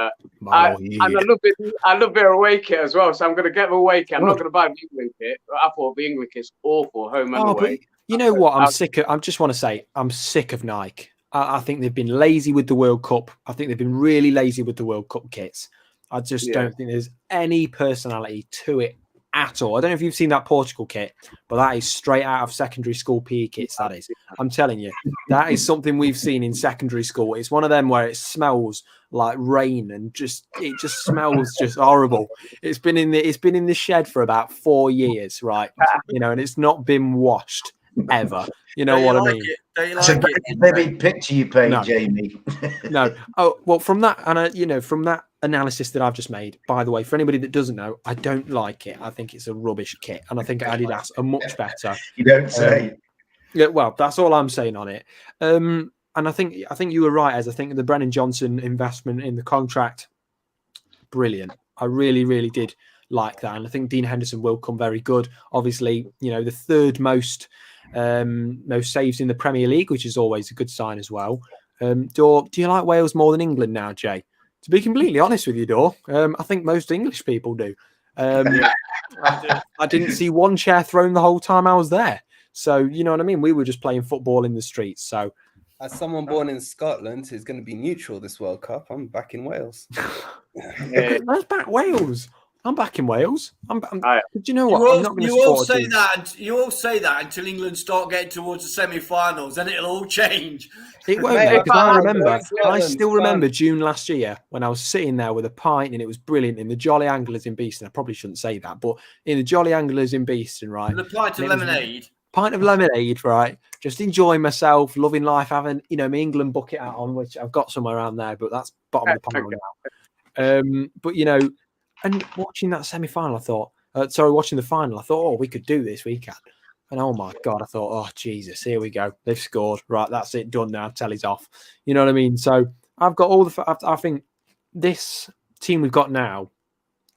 I love their away kit as well. So I'm going to get the away kit. I'm not going to buy the England kit. I thought the England kit's awful, home and away. But you know what? I'm sick of. I just want to say I'm sick of Nike. I think they've been lazy with the World Cup. I think they've been really lazy with the World Cup kits. I just don't think there's any personality to it at all. I don't know if you've seen that Portugal kit, but that is straight out of secondary school PE kits. That is, I'm telling you, that is something we've seen in secondary school. It's one of them where it smells like rain and it just smells just horrible. It's been in the shed for about 4 years, right? You know, and it's not been washed ever. You know what I mean? It's a very big picture you paint, Jamie. No. Oh, well, from that, and from that analysis that I've just made, by the way, for anybody that doesn't know, I don't like it. I think it's a rubbish kit, and I think Adidas are much better. You don't say. Yeah, well, that's all I'm saying on it. And I think you were right, as I think the Brennan Johnson investment in the contract, brilliant. I really, really did like that, and I think Dean Henderson will come very good. Obviously, the third most saves in the Premier League, which is always a good sign as well. Do you like Wales more than England now, Jay? To be completely honest with you, Dor, I think most English people do. I didn't see one chair thrown the whole time I was there. So, you know what I mean? We were just playing football in the streets. So, as someone born in Scotland who's going to be neutral this World Cup, I'm back in Wales. Where's back Wales? I'm back in Wales. Do you know what? I'm not going to you all say that. You all say that until England start getting towards the semi-finals, and it'll all change. It won't, because I still remember June last year when I was sitting there with a pint, and it was brilliant in the Jolly Anglers in Beeston. I probably shouldn't say that, but in the Jolly Anglers in Beeston, right? And a pint of lemonade. Pint of lemonade, right? Just enjoying myself, loving life, having my England bucket hat on, which I've got somewhere around there, but that's bottom of the pile now. But and watching that semi-final, watching the final, I thought, oh, we could do this weekend. And oh my God, I thought, oh Jesus, here we go. They've scored. Right, that's it, done now. Telly's off. You know what I mean? So I've got I think this team we've got now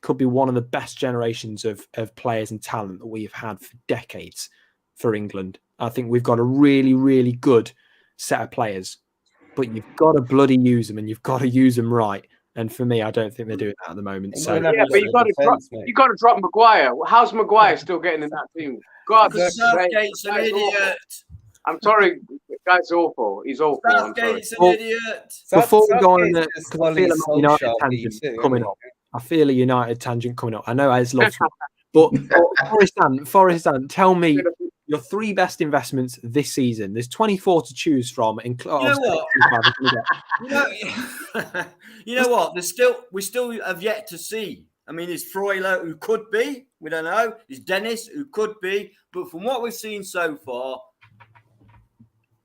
could be one of the best generations of players and talent that we've had for decades for England. I think we've got a really, really good set of players, but you've got to bloody use them, and you've got to use them right. And for me, I don't think they're doing that at the moment. So yeah, but you got to drop Maguire. How's Maguire still getting in that team? God, Southgate's an idiot. I'm sorry, the guy's awful. He's awful. Southgate's an idiot. Before we go on, I feel a United tangent coming up. I know Ez loves it, but Forest Dan, tell me your three best investments this season. There's 24 to choose from. You know what? We still have yet to see. I mean, there's Freuler, who could be. We don't know. There's Dennis, who could be. But from what we've seen so far,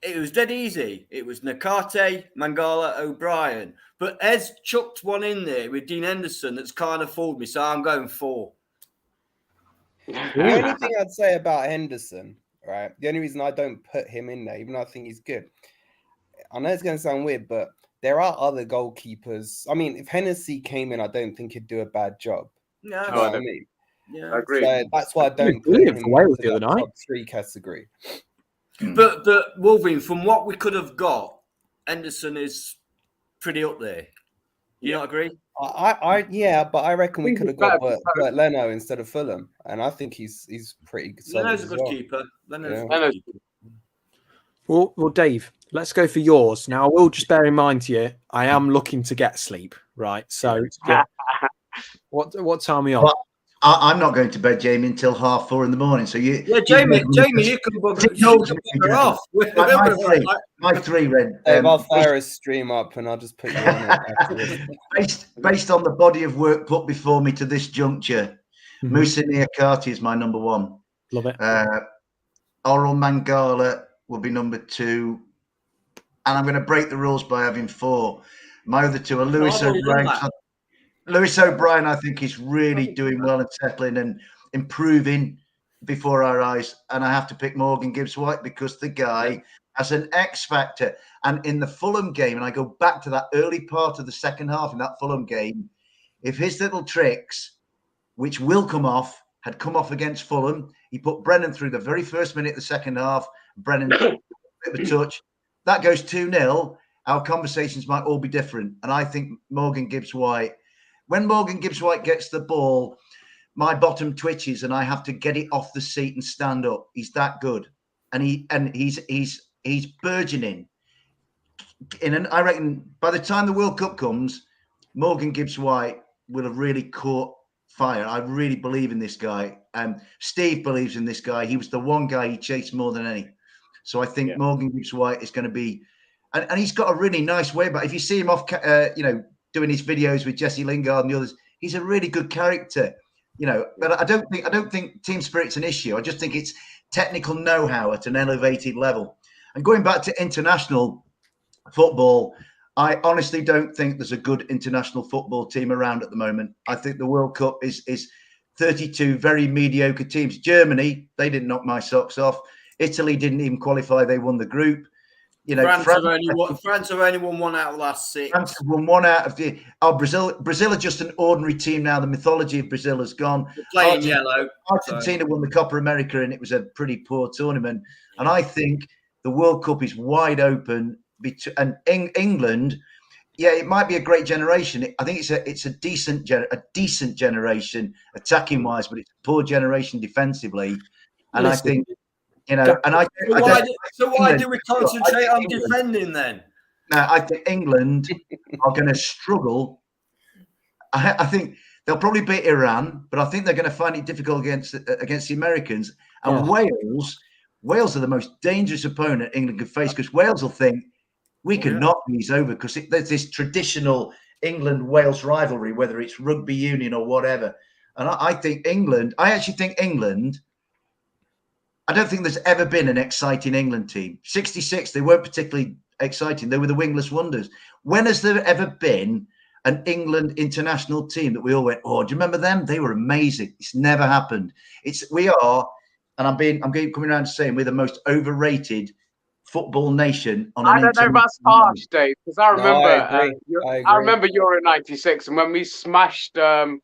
it was dead easy. It was Nakate, Mangala, O'Brien. But Ez chucked one in there with Dean Henderson that's kind of fooled me. So I'm going 4. The only thing I'd say about Henderson, right? The only reason I don't put him in there, even though I think he's good, I know it's going to sound weird, but there are other goalkeepers. I mean, if Hennessy came in, I don't think he'd do a bad job. No, you know what I mean? Yeah, I agree. So that's why I don't put him in the top 3 category. But Wolverine, from what we could have got, Henderson is pretty up there. You not agree? Yeah, but I reckon we could have got Bert Leno instead of Fulham, and I think he's pretty solid. Leno's a good keeper. Well, Dave, let's go for yours. Now, I will just bear in mind to you, I am looking to get sleep, right? So, what time are we on? Well, I'm not going to bed, Jamie, until 4:30 in the morning. So Jamie, you can bugger off. My three, Red. I'll fire a stream up and I'll just put you on it. Based on the body of work put before me to this juncture, Moussa Niakate is my number one. Love it. Oral Mangala will be number 2. And I'm going to break the rules by having 4. My other 2 are Lewis O'Brien. Lewis O'Brien, I think, is really doing well and settling and improving before our eyes. And I have to pick Morgan Gibbs-White because the guy has an X factor. And in the Fulham game, and I go back to that early part of the second half in that Fulham game, if his little tricks, which will come off, had come off against Fulham, he put Brennan through the very first minute of the second half. Brennan, a bit of a touch. That goes 2-0. Our conversations might all be different. And I think Morgan Gibbs-White, when Morgan Gibbs-White gets the ball, my bottom twitches and I have to get it off the seat and stand up. He's that good. And he's burgeoning. I reckon by the time the World Cup comes, Morgan Gibbs-White will have really caught fire. I really believe in this guy. Steve believes in this guy. He was the one guy he chased more than any. So I think Morgan Gibbs-White is going to be, and he's got a really nice way. But if you see him off, doing his videos with Jesse Lingard and the others, he's a really good character, But I don't think team spirit's an issue. I just think it's technical know-how at an elevated level. And going back to international football, I honestly don't think there's a good international football team around at the moment. I think the World Cup is 32 very mediocre teams. Germany, they didn't knock my socks off. Italy didn't even qualify. They won the group. France have only won 1 out of the last 6. France have won 1 out of the. Brazil are just an ordinary team now. The mythology of Brazil has gone. They're playing yellow. Argentina won the Copa America, and it was a pretty poor tournament. And I think the World Cup is wide open. And England, it might be a great generation. I think it's a decent generation attacking wise, but it's a poor generation defensively. And I think. Why do we concentrate on defending then? Now, I think England are going to struggle. I think they'll probably beat Iran, but I think they're going to find it difficult against the Americans. And Wales are the most dangerous opponent England could face because Wales will think we can knock these over because there's this traditional England-Wales rivalry, whether it's rugby union or whatever. And I actually think England. I don't think there's ever been an exciting England team. 66, they weren't particularly exciting. They were the wingless wonders. When has there ever been an England international team that we all went, oh, do you remember them? They were amazing. It's never happened. We are, and I'm coming around to saying we're the most overrated football nation on I don't know if that's harsh, Dave, because I remember I remember Euro 96 and when we smashed Holland.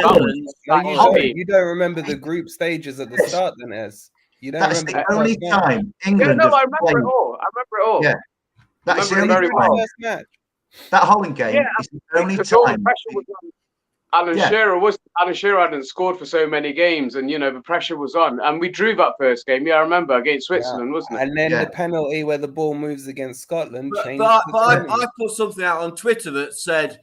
You don't remember the group stages at the start, then, Ez. You don't That's remember the only time England. I remember it all. Yeah, that's the only time. That Holland game is the only time. Alan Shearer hadn't scored for so many games, and the pressure was on, and we drew that first game. I remember against Switzerland, wasn't it? And then the penalty where the ball moves against Scotland changed. But I put something out on Twitter that said,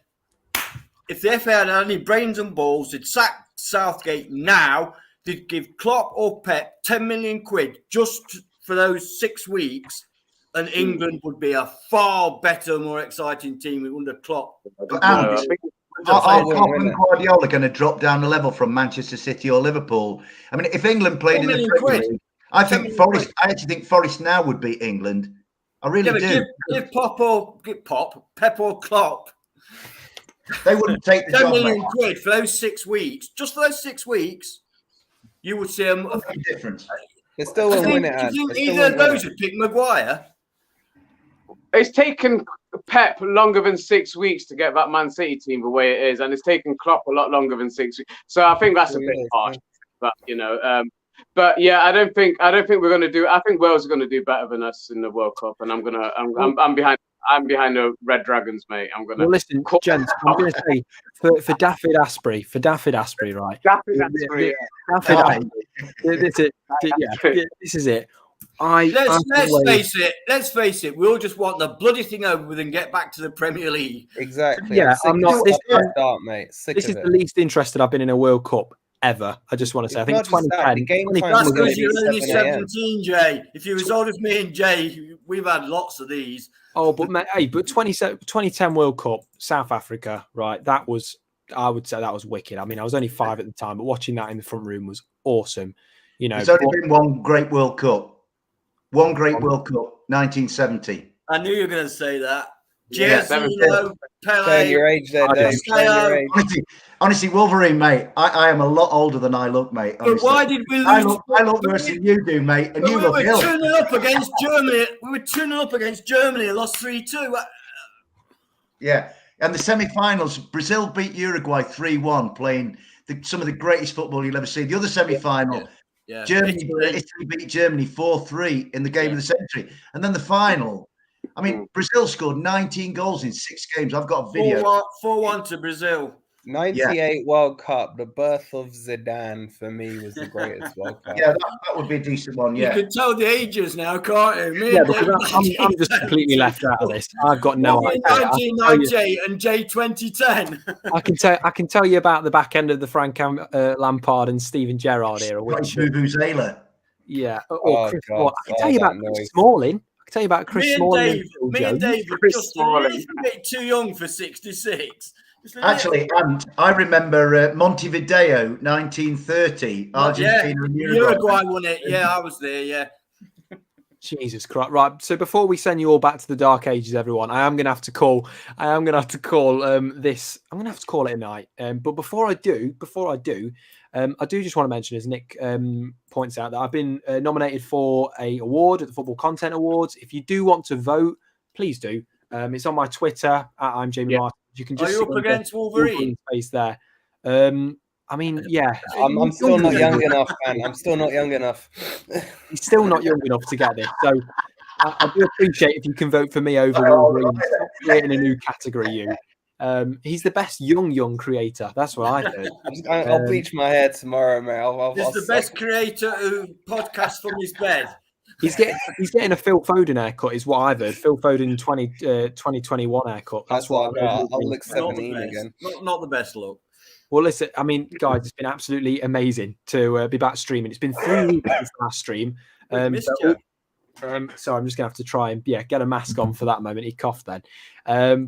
if the FA had any brains and balls, they'd sack Southgate now. They'd give Klopp or Pep 10 million quid just for those 6 weeks, and England would be a far better, more exciting team under Klopp. Are Klopp and Guardiola going to drop down the level from Manchester City or Liverpool? I mean, if England played in the Premier League, I actually think Forest now would beat England. I really do. Give Pep or Klopp. They wouldn't take the 10 million quid for those 6 weeks. Just for those 6 weeks, you would see a difference. They still won't win it. Do you think either of those would pick Maguire? It's taken Pep longer than 6 weeks to get that Man City team the way it is, and it's taken Klopp a lot longer than 6 weeks. So I think that's a bit harsh. But but I don't think we're going to do. I think Wales are going to do better than us in the World Cup, and I'm behind. I'm behind the Red Dragons, mate. I'm gonna. Well, listen, gents, I'm going to say for Daffyd Asprey, right? Daffyd Asprey. Daffyd Asprey. This is it. Let's face it. We all just want the bloody thing over with and get back to the Premier League. Exactly. Yeah, I'm not. This is the least interested I've been in a World Cup ever. I just want to say, I think 2010. That's because you're only 17, Jay. If you're as old as me and Jay, we've had lots of these. Oh, but 2010 World Cup, South Africa, right? I would say that was wicked. I mean, I was only 5 at the time, but watching that in the front room was awesome. You know, there's only been one great World Cup. One great World Cup, 1970. I knew you were going to say that. Showing your age there, Dave. Honestly, Wolverine, mate, I am a lot older than I look, mate. Honestly. But why did we lose? I look worse than you do, mate. And you look ill. We were 2-0 up against Germany and lost 3-2. Yeah. And the semi-finals, Brazil beat Uruguay 3-1, playing some of the greatest football you'll ever see. The other semi-final, Italy beat Germany 4-3 in the game of the century. And then the final, I mean, Brazil scored 19 goals in 6 games. I've got a video. 4-1 to Brazil. 98 World Cup, the birth of Zidane for me was the greatest World Cup. Yeah, that would be a decent one. Yeah, you can tell the ages now, can't you? Yeah, because I'm just completely left out of this. I've got no idea. 1998 and J 2010. I can tell you about the back end of the Frank Lampard and Steven Gerrard era. Yeah. I can tell you about Chris Smalling. I can tell you about Chris Smalling. Me and Dave were just a little bit too young for 66. Actually, and I remember Montevideo, 1930, Argentina and Uruguay won it. Yeah, I was there. Yeah. Jesus Christ! Right. So before we send you all back to the dark ages, everyone, I am going to have to call this. I'm going to have to call it a night. But before I do, I do just want to mention, as Nick points out, that I've been nominated for a award at the Football Content Awards. If you do want to vote, please do. It's on my Twitter. I'm Jamie Martin. You can just. Are you up against Wolverine? Space there. I mean, yeah. I'm still not young enough, man. I'm still not young enough. He's still not young enough to get this. So I do appreciate if you can vote for me over Wolverine. Stop creating a new category, you. He's the best young creator. That's what I think. I'll bleach my hair tomorrow, mate. He's the best creator who podcasts from his bed. He's getting a Phil Foden haircut, is what I've heard. Phil Foden 2021 haircut. That's what I'll look 17 again. Not the best look. Well, listen, I mean, guys, it's been absolutely amazing to be back streaming. It's been 3 weeks since the last stream. So I'm just going to have to try and get a mask on for that moment. He coughed then.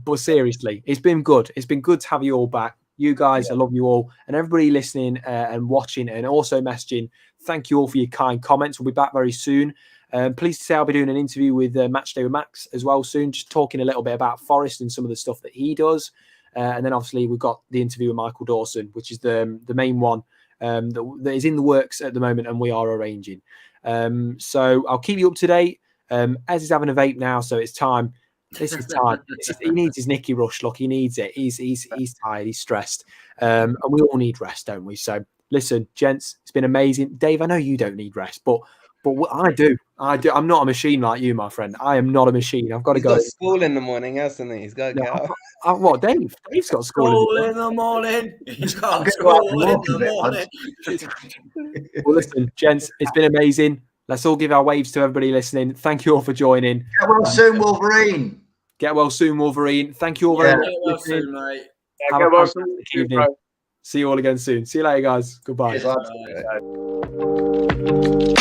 But seriously, it's been good. It's been good to have you all back. You guys, I love you all. And everybody listening and watching and also messaging, thank you all for your kind comments. We'll be back very soon. Pleased to say I'll be doing an interview with Matchday with Max as well soon, just talking a little bit about Forest and some of the stuff that he does. And then obviously we've got the interview with Michael Dawson, which is the main one that is in the works at the moment and we are arranging. So I'll keep you up to date. Ez is having a vape now, so it's time. This is time. He needs his Nicky Rush. Look, he needs it. He's tired. He's stressed. And we all need rest, don't we? So listen, gents, it's been amazing. Dave, I know you don't need rest, but I do. I'm not a machine like you, my friend. I am not a machine. I've got to go. He's got school in the morning, hasn't he? He's got to get up. What, Dave? Dave's got school in the morning. He's got school in the morning. Well, listen, gents, it's been amazing. Let's all give our waves to everybody listening. Thank you all for joining. Get well soon, Wolverine. Get well soon, Wolverine. Thank you all very much. Get well soon, mate. Have a fantastic evening. See you all again soon. See you later, guys. Goodbye. Cheers, lads.